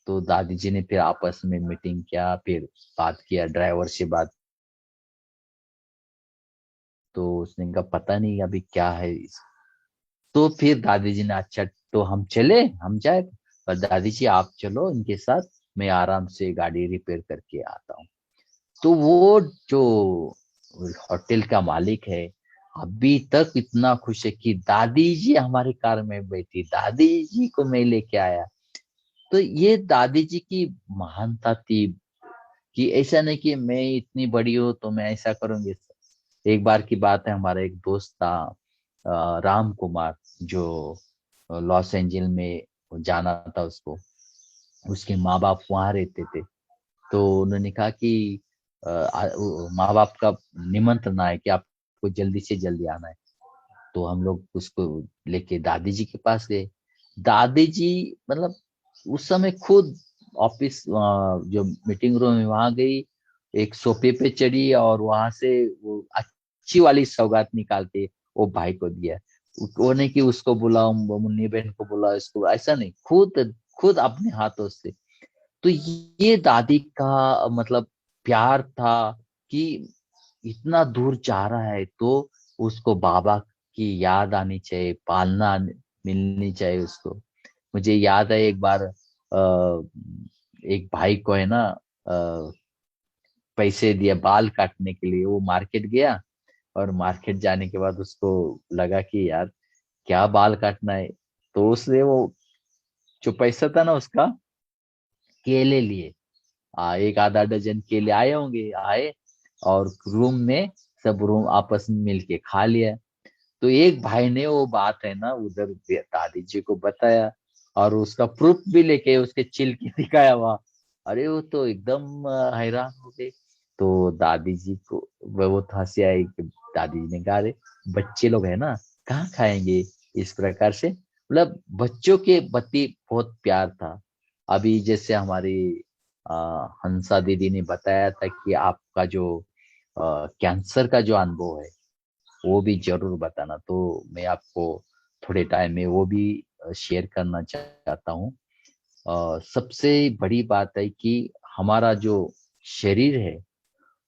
तो दादी जी ने फिर आपस में मीटिंग किया, फिर बात किया ड्राइवर से बात। तो उसने कहा पता नहीं अभी क्या है। तो फिर दादी जी ने, अच्छा तो हम चले, हम जाए। पर दादी जी आप चलो इनके साथ, मैं आराम से गाड़ी रिपेयर करके आता हूँ। तो वो जो होटल का मालिक है, अभी तक इतना खुश है कि दादी जी हमारी कार में बैठी, दादी जी को मैं लेके आया। तो ये दादी जी की महानता थी, कि ऐसा नहीं कि मैं इतनी बड़ी हूँ तो मैं ऐसा करूंगी। एक बार की बात है, हमारा एक दोस्त था, राम कुमार, जो लॉस एंजल में जाना था उसको, उसके माँ बाप वहां रहते थे। तो उन्होंने कहा कि माँ बाप का निमंत्रण है कि आपको जल्दी से जल्दी आना है। तो हम लोग उसको लेके दादी जी के पास गए। दादी जी, मतलब उस समय खुद ऑफिस, जो मीटिंग रूम है वहां गई, एक सोफे पे चढ़ी और वहां से वो अच्छी वाली सौगात निकाल के वो भाई को दिया। वो नहीं कि उसको बुलाओ, मुन्नी बहन को बुलाओ, इसको, ऐसा नहीं, खुद खुद अपने हाथों से। तो ये दादी का मतलब प्यार था, कि इतना दूर जा रहा है तो उसको बाबा की याद आनी चाहिए, पालना मिलनी चाहिए उसको। मुझे याद है एक बार, एक भाई को है ना, पैसे दिया बाल काटने के लिए, वो मार्केट गया। और मार्केट जाने के बाद उसको लगा कि यार क्या बाल काटना है। तो उसने वो जो पैसा था ना उसका, केले लिए, एक आधा डजन केले आए होंगे, आए और रूम में सब रूम आपस में मिलके खा लिया। तो एक भाई ने वो बात है ना उधर दादी जी को बताया, और उसका प्रूफ भी लेके उसके चिल के दिखाया हुआ। अरे वो तो एकदम हैरान हो गए। तो दादी जी को वो तो हंसी आई कि दादी जी ने कहा, अरे बच्चे लोग है ना, कहाँ खाएंगे इस प्रकार से। मतलब बच्चों के प्रति बहुत प्यार था। अभी जैसे हमारी हंसा दीदी ने बताया था कि आपका जो कैंसर का जो अनुभव है, वो भी जरूर बताना। तो मैं आपको थोड़े टाइम में वो भी शेयर करना चाहता हूँ। सबसे बड़ी बात है कि हमारा जो शरीर है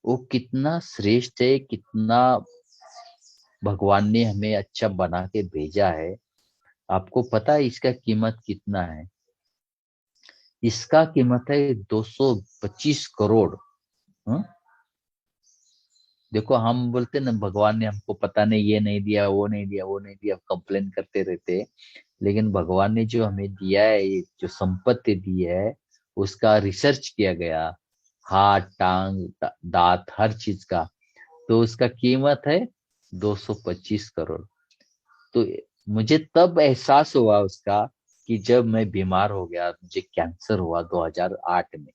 वो कितना श्रेष्ठ है, कितना भगवान ने हमें अच्छा बना के भेजा है। आपको पता है इसका कीमत कितना है? इसका कीमत है 225 करोड़। हाँ? देखो हम बोलते ना भगवान ने हमको पता नहीं ये नहीं दिया, वो नहीं दिया, वो नहीं दिया, कंप्लेन करते रहते हैं। लेकिन भगवान ने जो हमें दिया है, ये जो संपत्ति दी है, उसका रिसर्च किया गया, हाथ टांग दांत हर चीज का, तो उसका कीमत है 225 करोड़। तो मुझे तब एहसास हुआ उसका, कि जब मैं बीमार हो गया, मुझे कैंसर हुआ 2008 में।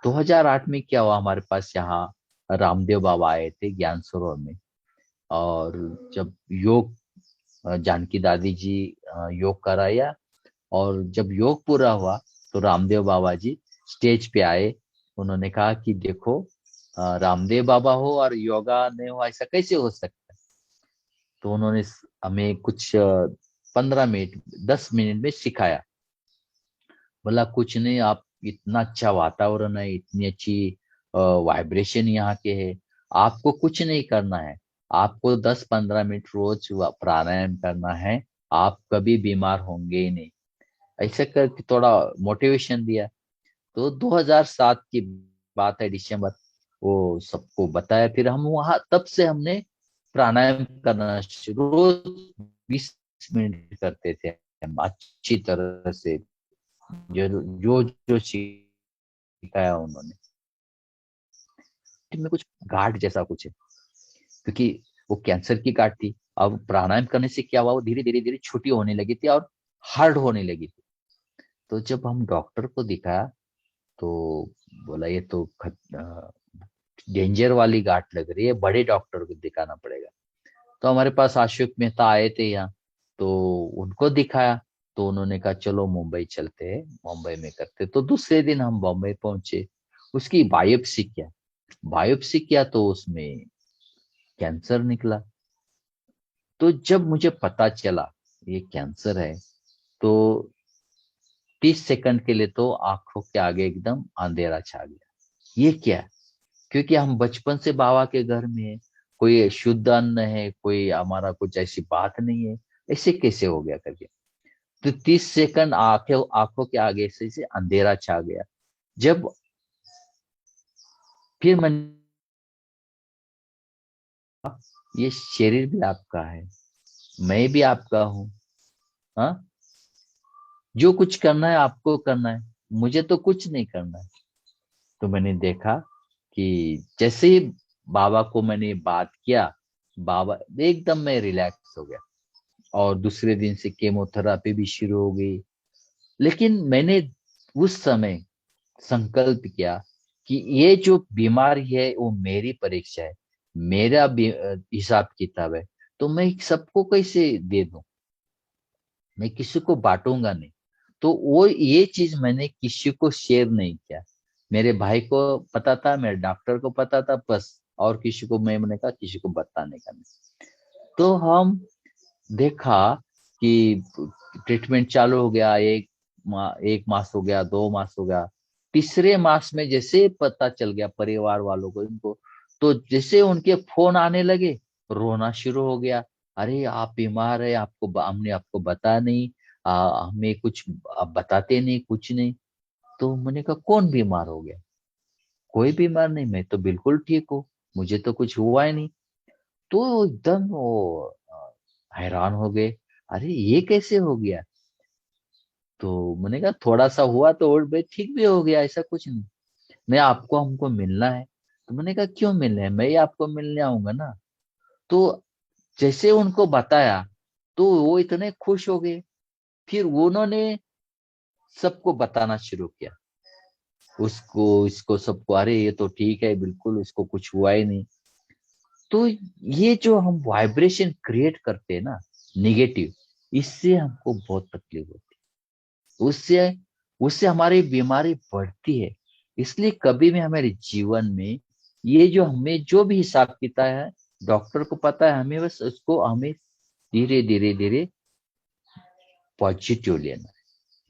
2008 में क्या हुआ, हमारे पास यहाँ रामदेव बाबा आए थे ज्ञान सरोवर में। और जब योग, जानकी दादी जी योग कराया, और जब योग पूरा हुआ तो रामदेव बाबा जी स्टेज पे आए। उन्होंने कहा कि देखो, रामदेव बाबा हो और योगा नहीं हो, ऐसा कैसे हो सकता है? तो उन्होंने हमें कुछ 15 मिनट 10 मिनट में सिखाया। बोला कुछ नहीं, आप इतना अच्छा वातावरण है, इतनी अच्छी वाइब्रेशन यहाँ के है, आपको कुछ नहीं करना है, आपको 10-15 मिनट रोज प्राणायाम करना है, आप कभी बीमार होंगे ही नहीं। ऐसे करके थोड़ा मोटिवेशन दिया। तो 2007 की बात है, दिसंबर, वो सबको बताया। फिर हम वहां, तब से हमने प्राणायाम करना शुरू, रोज 20 मिनट करते थे हम अच्छी तरह से, जो जो जो सिखाया उन्होंने। में कुछ गांठ जैसा कुछ है, क्योंकि वो कैंसर की गांठ थी। अब प्राणायाम करने से क्या हुआ, वो धीरे धीरे धीरे छोटी होने लगी थी और हार्ड होने लगी थी। तो जब हम डॉक्टर को दिखाया तो बोला ये तो डेंजर वाली गांठ लग रही है, बड़े डॉक्टर को दिखाना पड़ेगा। तो हमारे पास अशोक मेहता आए थे यहाँ, तो उनको दिखाया। तो उन्होंने कहा चलो मुंबई चलते हैं, मुंबई में करते। तो दूसरे दिन हम बॉम्बे पहुंचे, उसकी बायोप्सी किया तो उसमें कैंसर निकला। तो जब मुझे पता चला ये कैंसर है, तो 30 सेकंड के लिए तो आंखों के आगे एकदम अंधेरा छा गया। ये क्या? क्योंकि हम बचपन से बाबा के घर में है, कोई शुद्ध अन्न है, कोई हमारा कुछ ऐसी बात नहीं है, ऐसे कैसे हो गया करके। तो 30 सेकंड आंखों आंखों के आगे से अंधेरा छा गया। जब फिर मैंने, ये शरीर भी आपका है, मैं भी आपका हूँ, हाँ, जो कुछ करना है आपको करना है, मुझे तो कुछ नहीं करना है। तो मैंने देखा कि जैसे ही बाबा को मैंने बात किया, बाबा एकदम मैं रिलैक्स हो गया। और दूसरे दिन से केमोथेरापी भी शुरू हो गई। लेकिन मैंने उस समय संकल्प किया कि ये जो बीमारी है वो मेरी परीक्षा है, मेरा भी हिसाब किताब है। तो मैं सबको कैसे दे दूं, मैं किसी को बांटूंगा नहीं। तो वो ये चीज मैंने किसी को शेयर नहीं किया। मेरे भाई को पता था, मेरे डॉक्टर को पता था बस, और किसी को मैंने कहा किसी को बताने का नहीं। तो हम देखा कि ट्रीटमेंट चालू हो गया, एक मास हो गया, 2 मास हो गया। तीसरे मास में जैसे पता चल गया परिवार वालों को, इनको, तो जैसे उनके फोन आने लगे, रोना शुरू हो गया। अरे आप बीमार है, हमने आपको बताया नहीं, हमें कुछ आप बताते नहीं, कुछ नहीं। तो मैंने कहा कौन बीमार हो गया? कोई बीमार नहीं, मैं तो बिल्कुल ठीक हूँ, मुझे तो कुछ हुआ ही नहीं। तो एकदम वो हैरान हो गए, अरे ये कैसे हो गया? तो मैंने कहा थोड़ा सा हुआ तो और भाई ठीक भी हो गया, ऐसा कुछ नहीं। मैं आपको हमको मिलना है। तो मैंने कहा क्यों मिलना है, मैं ही आपको मिलने आऊंगा ना। तो जैसे उनको बताया तो वो इतने खुश हो गए। फिर उन्होंने सबको बताना शुरू किया, उसको इसको सबको, अरे ये तो ठीक है बिल्कुल, उसको कुछ हुआ ही नहीं। तो ये जो हम वाइब्रेशन क्रिएट करते हैं ना, निगेटिव, इससे हमको बहुत तकलीफ होती है। उससे उससे हमारी बीमारी बढ़ती है। इसलिए कभी भी हमारे जीवन में ये जो हमें जो भी हिसाब किताब है, डॉक्टर को पता है, हमें बस उसको हमें धीरे धीरे धीरे पॉजिटिव लेना है,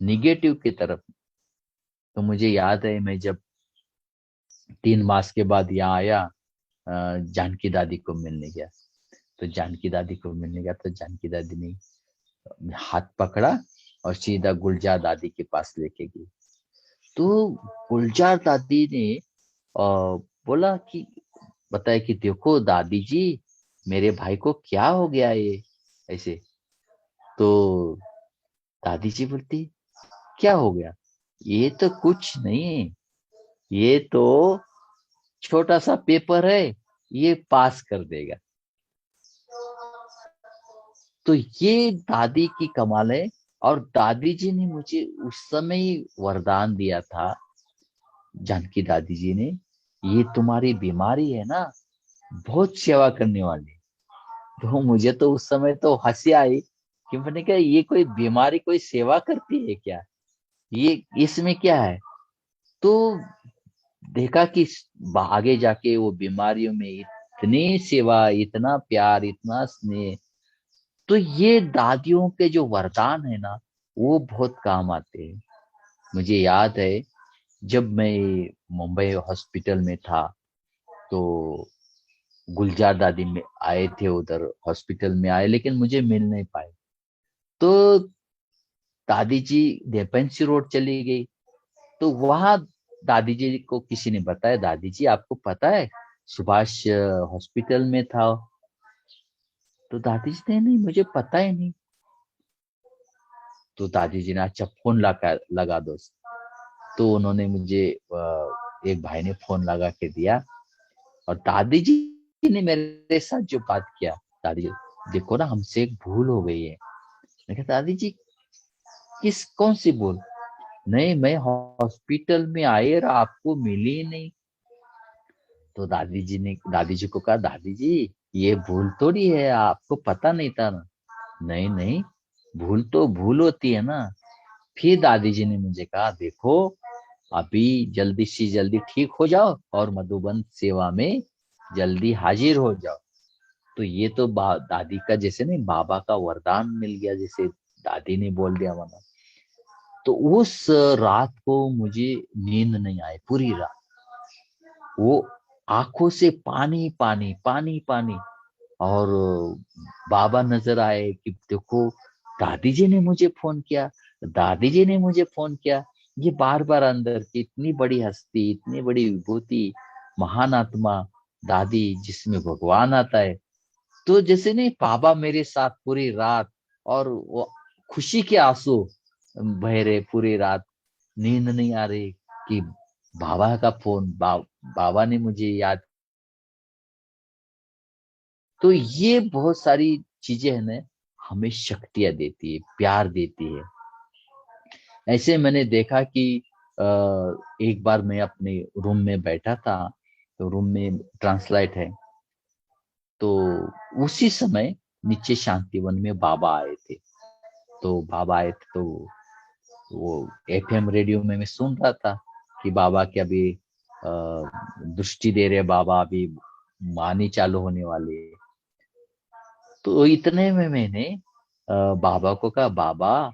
निगेटिव की तरफ। तो मुझे याद है मैं जब 3 मास के बाद यहाँ आया, जानकी दादी को मिलने गया। तो जानकी दादी को मिलने गया तो जानकी दादी ने हाथ पकड़ा और सीधा गुलजार दादी के पास लेके गई। तो गुलजार दादी ने बोला कि, बताया कि देखो दादी जी, मेरे भाई को क्या हो गया ये ऐसे। तो दादी जी बोलती क्या हो गया? ये तो कुछ नहीं है, ये तो छोटा सा पेपर है, ये पास कर देगा। तो ये दादी की कमाल है। और दादी जी ने मुझे उस समय ही वरदान दिया था, जानकी दादी जी ने, ये तुम्हारी बीमारी है ना, बहुत सेवा करने वाली। तो मुझे तो उस समय तो हंसी आई कि मैंने कहा ये कोई बीमारी कोई सेवा करती है क्या, ये इसमें क्या है? तो देखा कि आगे जाके वो बीमारियों में इतनी सेवा, इतना प्यार, इतना स्नेह। तो ये दादियों के जो वरदान है ना, वो बहुत काम आते हैं। मुझे याद है जब मैं मुंबई हॉस्पिटल में था, तो गुलजार दादी में आए थे, उधर हॉस्पिटल में आए, लेकिन मुझे मिल नहीं पाए। तो दादी जी देपेंसी रोड चली गई। तो वहां दादी जी को किसी ने बताया, दादी जी आपको पता है सुभाष हॉस्पिटल में था। तो दादी जी ने, नहीं मुझे पता ही नहीं। तो दादी जी ने, अच्छा फोन लगा दो। तो उन्होंने मुझे एक भाई ने फोन लगा के दिया, और दादी जी ने मेरे साथ जो बात किया, दादी जी देखो ना हमसे एक भूल हो गई है। मैं कहा दादी जी किस कौन सी भूल? नहीं मैं हॉस्पिटल में आई और आपको मिली ही नहीं। तो दादी जी को कहा, दादी जी ये भूल थोड़ी है, आपको पता नहीं था ना। नहीं नहीं, भूल तो भूल होती है ना। फिर दादी जी ने मुझे कहा, देखो अभी जल्दी से जल्दी ठीक हो जाओ और मधुबन सेवा में जल्दी हाजिर हो जाओ। तो ये तो दादी का जैसे नहीं, बाबा का वरदान मिल गया, जैसे दादी ने बोल दिया वरना। तो उस रात को मुझे नींद नहीं आई पूरी रात। वो आंखों से पानी पानी पानी पानी। और बाबा नजर आए कि देखो दादी जी ने मुझे फोन किया, दादी जी ने मुझे फोन किया। ये बार बार अंदर की इतनी बड़ी हस्ती, इतनी बड़ी विभूति, महान आत्मा दादी, जिसमें भगवान आता है। तो जैसे नहीं, बाबा मेरे साथ पूरी रात, और वो खुशी के आंसू बह रहे पूरी रात। नींद नहीं आ रही कि बाबा का फोन, बाबा ने मुझे याद। तो ये बहुत सारी चीजें है ना, हमें शक्तियां देती है, प्यार देती है। ऐसे मैंने देखा कि एक बार मैं अपने रूम में बैठा था, तो रूम में ट्रांसलाइट है। तो उसी समय नीचे शांतिवन में बाबा आए थे। तो बाबा आए थे, तो वो एफएम रेडियो में मैं सुन रहा था कि बाबा के अभी दृष्टि दे रहे बाबा, अभी वाणी चालू होने वाली है। तो इतने में मैंने बाबा को कहा, बाबा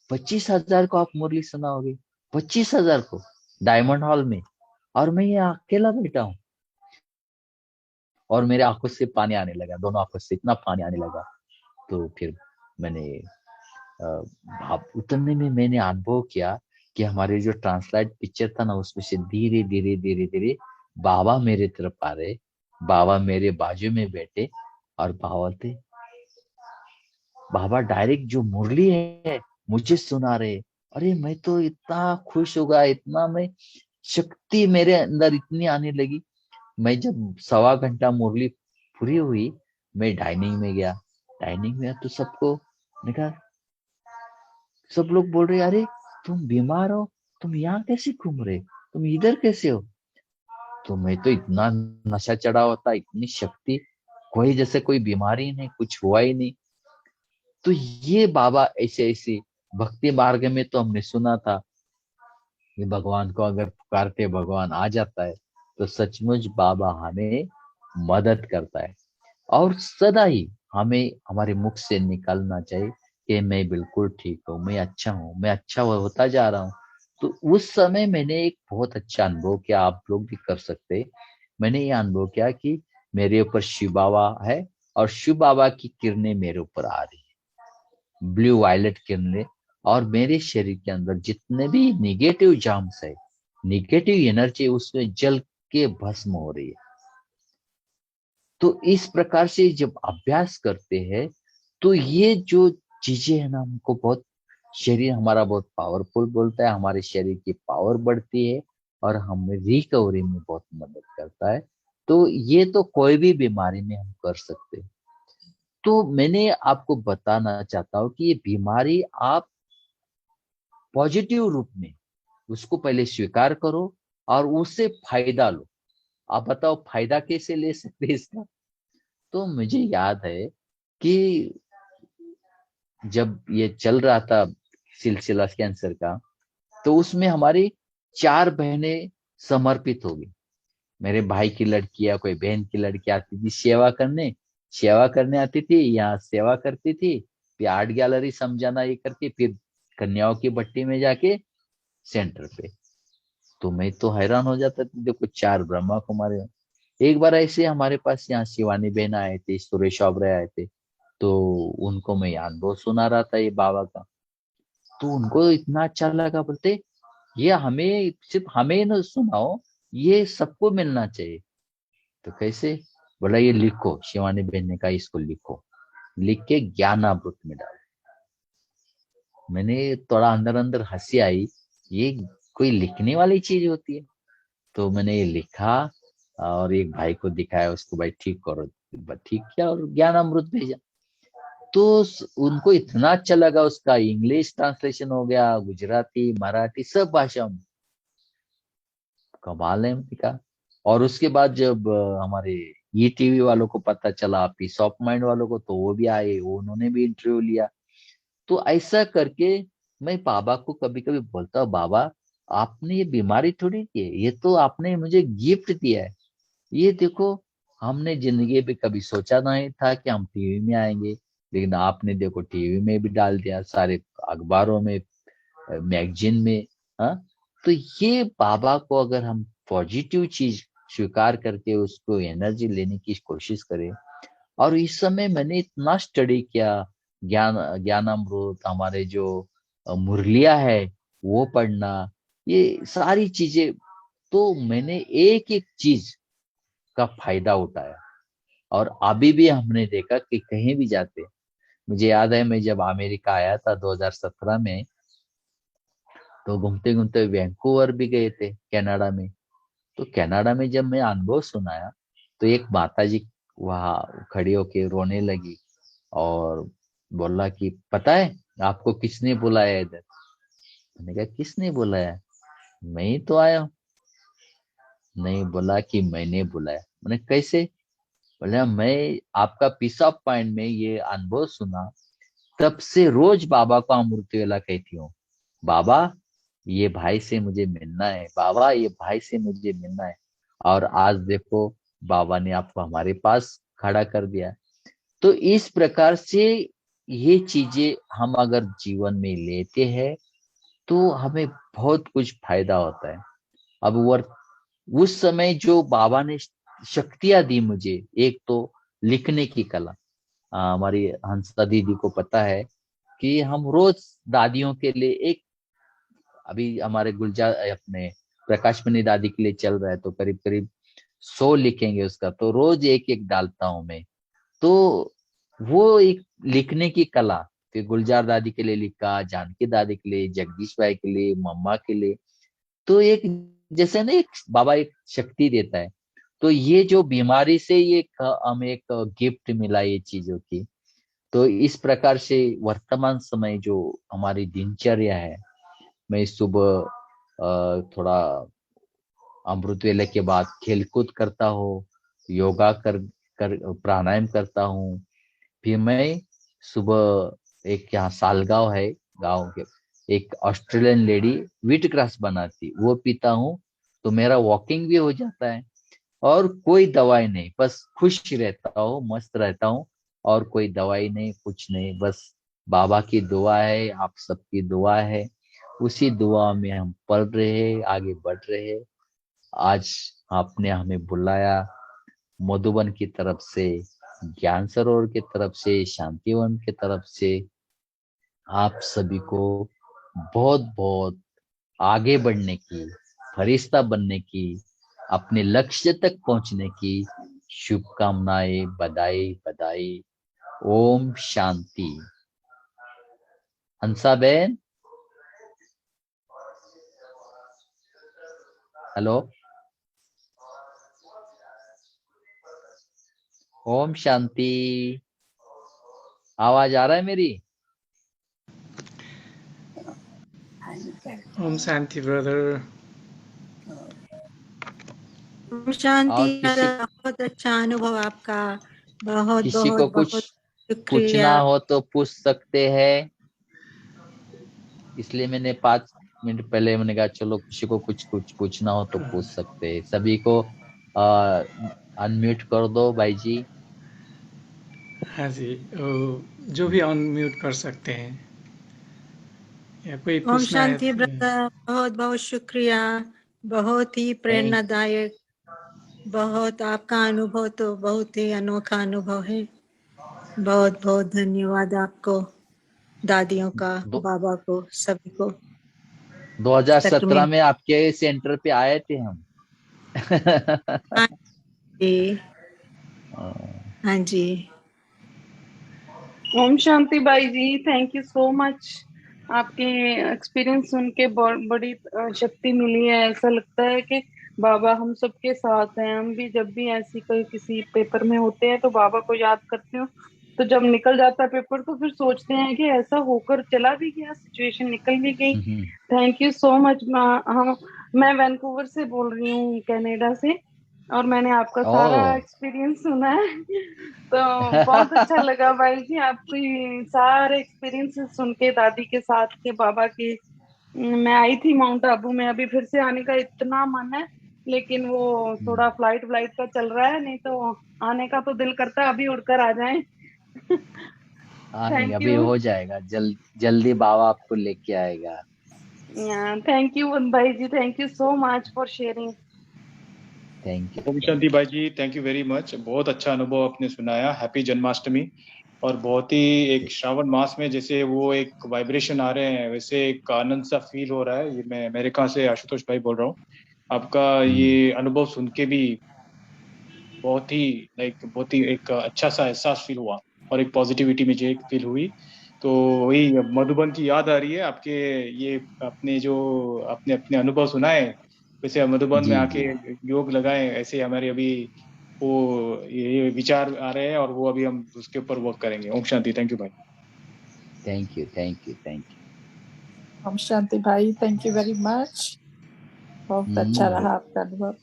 25,000 को आप मुरली सुनाओगे? 25,000 को डायमंड हॉल में, और मैं ये अकेला बैठा हूँ। और मेरे आंखों से पानी आने लगा, दोनों आंखों से इतना पानी आने लगा। तो फिर मैंने उतने में मैंने अनुभव किया कि हमारे जो ट्रांसलाइट पिक्चर था ना, उसमें से धीरे धीरे धीरे धीरे बाबा मेरे तरफ आ रहे। बाबा मेरे बाजू में बैठे, और बाबा थे, बाबा डायरेक्ट जो मुरली है मुझे सुना रहे। अरे मैं तो इतना खुश हो गया, इतना मैं, शक्ति मेरे अंदर इतनी आने लगी। मैं जब 1.25 घंटा मुरली पूरी हुई, मैं डाइनिंग में गया। डाइनिंग में तो सबको देखा, सब लोग बोल रहे, अरे तुम बीमार हो, तुम यहाँ कैसे घूम रहे, तुम इधर कैसे हो? तो मैं तो इतना नशा चढ़ा होता, इतनी शक्ति, कोई जैसे कोई बीमारी नहीं, कुछ हुआ ही नहीं। तो ये बाबा ऐसे ऐसे भक्ति मार्ग में तो हमने सुना था कि भगवान को अगर पुकारते भगवान आ जाता है। तो सचमुच बाबा हमें मदद करता है। और सदा ही हमें हमारे मुख से निकलना चाहिए कि मैं बिल्कुल ठीक हूँ, मैं अच्छा हूँ, मैं अच्छा होता जा रहा हूँ। तो उस समय मैंने एक बहुत अच्छा अनुभव किया, आप लोग भी कर सकते हैं। मैंने ये अनुभव किया कि मेरे ऊपर शिव बाबा है, और शिव बाबा की किरणें मेरे ऊपर आ रही है, ब्लू वायलेट किरणें। और मेरे शरीर के अंदर जितने भी निगेटिव जर्म्स है, निगेटिव एनर्जी, उसमें जल के भस्म हो रही है। तो इस प्रकार से जब अभ्यास करते हैं, तो ये जो चीजें है ना, हमको बहुत, शरीर हमारा बहुत पावरफुल बोलता है, हमारे शरीर की पावर बढ़ती है, और हमें रिकवरी में बहुत मदद करता है। तो ये तो कोई भी बीमारी में हम कर सकते हैं। तो मैंने आपको बताना चाहता हूँ कि ये बीमारी आप पॉजिटिव रूप में उसको पहले स्वीकार करो, और उससे फायदा लो। आप बताओ फायदा कैसे ले सकते हैं इसका? तो मुझे याद है कि जब ये चल रहा था सिलसिला कैंसर का, तो उसमें हमारी 4 बहनें समर्पित हो गई। मेरे भाई की लड़की या कोई बहन की लड़की आती थी सेवा करने आती थी, यहाँ सेवा करती थी, फिर आर्ट गैलरी समझाना ये करती, फिर कन्याओं की भट्टी में जाके सेंटर पे। तो मैं तो हैरान हो जाता था, देखो 4 ब्रह्मा कुमारी। एक बार ऐसे हमारे पास यहाँ शिवानी बहन आए थे, सुरेश ओबराय आए थे, तो उनको मैं अनुभव सुना रहा था ये बाबा का। तो उनको इतना अच्छा लगा, बोलते ये हमें, सिर्फ हमें न सुनाओ, ये सबको मिलना चाहिए। तो कैसे? बोला ये लिखो, शिवानी बहन ने कहा इसको लिखो, लिख के ज्ञानामृत में डालो। मैंने थोड़ा अंदर अंदर हंसी आई, ये कोई लिखने वाली चीज होती है? तो मैंने ये लिखा और एक भाई को दिखाया, उसको भाई ठीक करो, ठीक किया और ज्ञानामृत भेजा। तो उनको इतना अच्छा लगा, उसका इंग्लिश ट्रांसलेशन हो गया, गुजराती, मराठी, सब भाषा में। कमाल है उनका। और उसके बाद जब हमारे ये टीवी वालों को पता चला, पीस ऑफ माइंड वालों को, तो वो भी आए, वो उन्होंने भी इंटरव्यू लिया। तो ऐसा करके मैं बाबा को कभी कभी बोलता हूँ, बाबा आपने ये बीमारी थोड़ी की है, ये तो आपने मुझे गिफ्ट दिया है। ये देखो, हमने जिंदगी में कभी सोचा नहीं था कि हम टीवी में आएंगे, लेकिन आपने देखो टीवी में भी डाल दिया, सारे अखबारों में, मैगजीन में। हाँ, तो ये बाबा को अगर हम पॉजिटिव चीज स्वीकार करके उसको एनर्जी लेने की कोशिश करें। और इस समय मैंने इतना स्टडी किया, ज्ञान ज्ञानामृत, हमारे जो मुरलिया है वो पढ़ना, ये सारी चीजें, तो मैंने एक एक चीज का फायदा उठाया। और अभी भी हमने देखा कि कहीं भी जाते, मुझे याद है मैं जब अमेरिका आया था 2017 में, तो घूमते घूमते वैंकूवर भी गए थे कनाडा में। तो कनाडा में जब मैं अनुभव सुनाया, तो एक माता जी वहां खड़ी होके रोने लगी और बोला कि पता है आपको किसने बुलाया इधर? मैंने कहा किसने बुलाया? मैं ही तो आया हूँ। नहीं, बोला कि मैंने बुलाया। मैंने कैसे? बोला मैं आपका पीस ऑफ माइंड में ये अनुभव सुना, तब से रोज बाबा को अमृत वेला कहती हूँ, बाबा ये भाई से मुझे मिलना है, बाबा ये भाई से मुझे मिलना है। और आज देखो, बाबा ने आपको हमारे पास खड़ा कर दिया। तो इस प्रकार से ये चीजें हम अगर जीवन में लेते हैं, तो हमें बहुत कुछ फायदा होता है। अब उस समय जो बाबा ने शक्तियां दी मुझे, एक तो लिखने की कला। हमारी हंसदा दीदी को पता है कि हम रोज दादियों के लिए एक, अभी हमारे गुलजार अपने प्रकाश मणि दादी के लिए चल रहा है, तो करीब करीब 100 लिखेंगे उसका, तो रोज एक एक डालता हूं मैं। तो वो एक लिखने की कला, फिर गुलजार दादी के लिए लिखा, जानकी दादी के लिए, जगदीश भाई के लिए, मम्मा के लिए। तो एक, जैसे ना एक बाबा एक शक्ति देता है, तो ये जो बीमारी से ये हमें एक गिफ्ट मिला ये चीजों की। तो इस प्रकार से वर्तमान समय जो हमारी दिनचर्या है, मैं सुबह थोड़ा अमृत वेले के बाद खेलकूद करता हूँ, योगा कर प्राणायाम करता हूँ। फिर मैं सुबह, एक यहाँ सालगांव है गांव के, एक ऑस्ट्रेलियन लेडी व्हीट ग्रास बनाती, वो पीता हूँ। तो मेरा वॉकिंग भी हो जाता है, और कोई दवाई नहीं, बस खुश रहता हूँ, मस्त रहता हूँ। और कोई दवाई नहीं, कुछ नहीं, बस बाबा की दुआ है, आप सबकी दुआ है, उसी दुआ में हम पल रहे हैं, आगे बढ़ रहे हैं। आज आपने हमें बुलाया मधुबन की तरफ से, ज्ञान सरोवर की तरफ से, शांतिवन की तरफ से, आप सभी को बहुत बहुत आगे बढ़ने की, फरिश्ता बनने की, अपने लक्ष्य तक पहुंचने की शुभकामनाएं, बधाई बधाई। ओम शांति। हंसा बहन, हेलो। ओम शांति। आवाज आ रहा है मेरी? ओम शांति ब्रदर। ओम शांति। और बहुत अच्छा अनुभव आपका, बहुत किसी को बहुत कुछ बहुत शुक्रिया। पूछना हो तो पूछ सकते हैं। इसलिए मैंने 5 मिनट पहले मैंने कहा चलो किसी को कुछ कुछ पूछना हो तो पूछ सकते हैं। सभी को अनम्यूट कर दो भाई जी। हाँ जी, जो भी अनम्यूट कर सकते हैं, या कोई ओम पूछना है? शांति ब्रदर, बहुत बहुत शुक्रिया, बहुत ही प्रेरणादायक, बहुत आपका अनुभव तो बहुत ही अनोखा अनुभव है। बहुत बहुत धन्यवाद आपको, दादियों का, दो- बाबा को, सभी को। 2017 में आपके सेंटर पे आए थे हम। हाँ जी, हाँ, हाँ जी। ओम शांति बाई जी, थैंक यू सो मच। आपके एक्सपीरियंस सुन के बड़ी शक्ति मिली है। ऐसा लगता है कि बाबा हम सबके साथ हैं। हम भी जब भी ऐसी कोई किसी पेपर में होते हैं तो बाबा को याद करते हो, तो जब निकल जाता है पेपर तो फिर सोचते हैं कि ऐसा होकर चला भी गया, सिचुएशन निकल भी गई। Thank you so much. मैं वैंकूवर से बोल रही हूँ, कनाडा से, और मैंने आपका सारा ओह। एक्सपीरियंस सुना है। तो बहुत अच्छा लगा भाई जी, आपकी सारे एक्सपीरियंस सुन के, दादी के साथ के, बाबा के। मैं आई थी माउंट आबू में, अभी फिर से आने का इतना मन है, लेकिन वो थोड़ा फ्लाइट का चल रहा है, नहीं तो आने का तो दिल करता है अभी उड़कर आ जाएं। नहीं, थैंक अभी यू। हो जाएगा, जल्दी बाबा आपको लेके आएगा। थैंक यू भाई जी, thank you so much for sharing. Thank you. ओम शांति भाई जी, थैंक यू वेरी मच। बहुत अच्छा अनुभव आपने सुनाया। हैप्पी जन्माष्टमी। और बहुत ही एक श्रावण मास में जैसे वो एक वाइब्रेशन आ रहे हैं, वैसे एक आनंद सा फील हो रहा है। ये मैं अमेरिका से आशुतोष भाई बोल रहा हूँ। आपका ये अनुभव सुन के भी बहुत ही बहुत ही एक अच्छा सा एहसास फील हुआ, और एक पॉजिटिविटी मुझे एक फील हुई। तो वही मधुबन की याद आ रही है आपके। ये अपने जो आपने अपने अनुभव सुनाए, वैसे मधुबन में जी आके जी। योग लगाए, ऐसे हमारे अभी वो ये विचार आ रहे हैं, और वो अभी हम उसके ऊपर वर्क करेंगे। ओम शांति। थैंक यू भाई। Thank you, thank you, thank you. ओम शांति भाई, थैंक यू वेरी मच। बहुत अच्छा रहा आपका अनुभव।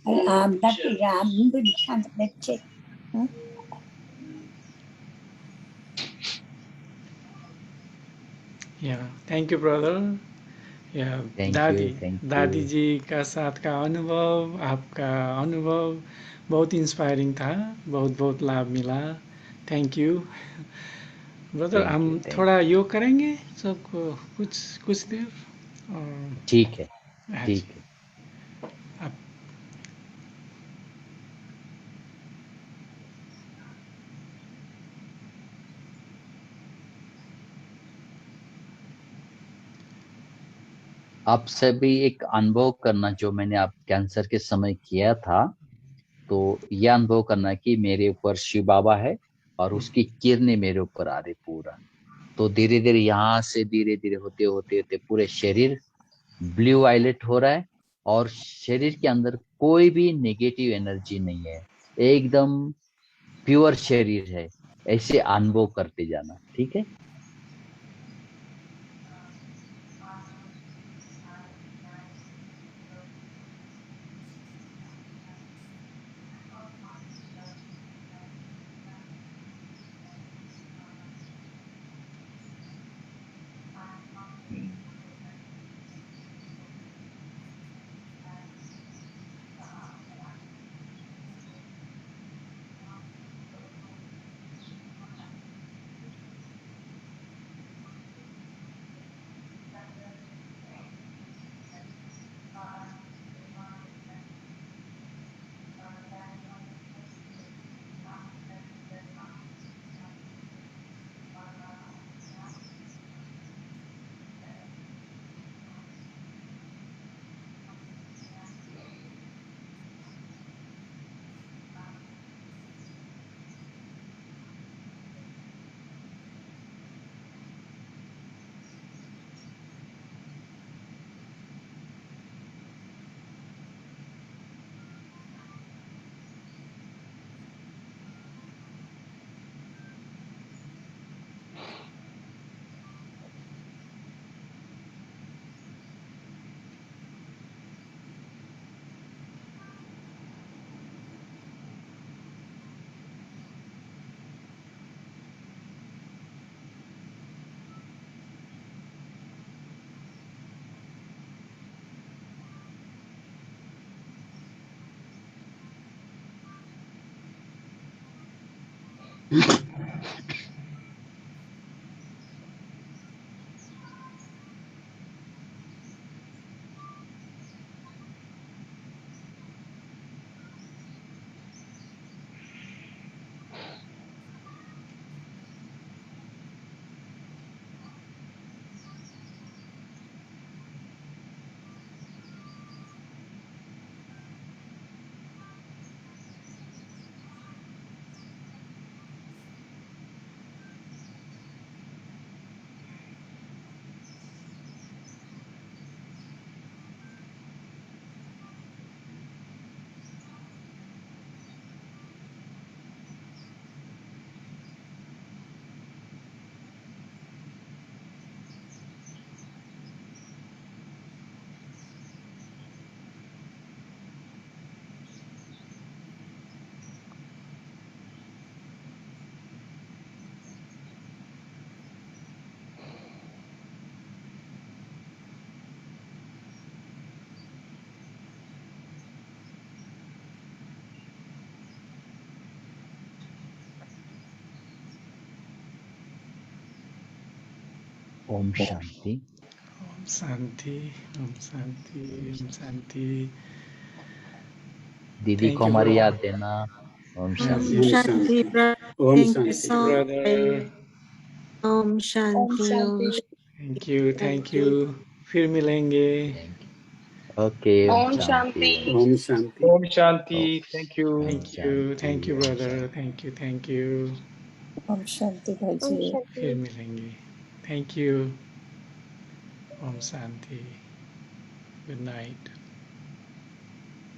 या थैंक यू ब्रदर। या थैंक यू, दादी थैंक यू। दादी जी का साथ का अनुभव, आपका अनुभव बहुत इंस्पायरिंग था, बहुत बहुत लाभ मिला। Thank you brother. Thank you, हम थैंक थोड़ा योग करेंगे सबको, कुछ कुछ देर। और ठीक है, हाँ जी, ठीक है। आप आपसे भी एक अनुभव करना जो मैंने आप कैंसर के समय किया था, तो यह अनुभव करना कि मेरे ऊपर शिव बाबा है और उसकी किरणें मेरे ऊपर आ रही पूरा। तो धीरे धीरे यहाँ से धीरे धीरे होते होते होते पूरे शरीर ब्लू वायलेट हो रहा है, और शरीर के अंदर कोई भी नेगेटिव एनर्जी नहीं है, एकदम प्योर शरीर है। ऐसे अनुभव करते जाना, ठीक है। ओम शांति। ओम शांति, ओम शांति, ओम शांति। दीदी Thank को you, हमारी brother. याद देना। ओम Yes, शांति। yes. शांति ओम थैंक यू शांति। So Brother. ओम Om शांति ओम Shanti. Thank you, thank you. फिर मिलेंगे. Thank you. ओके, ओम ओम शांति। शांति। ओम शांति। ओम शांति। ओम थैंक यू। Thank you, ओम brother. शांति। Thank you. Om Shanti Om Bhaji. Shanti. फिर मिलेंगे. Thank you. Om Shanti. Good night.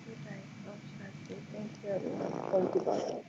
Good night. Om Shanti. Thank you, everyone. Thank you, Baba.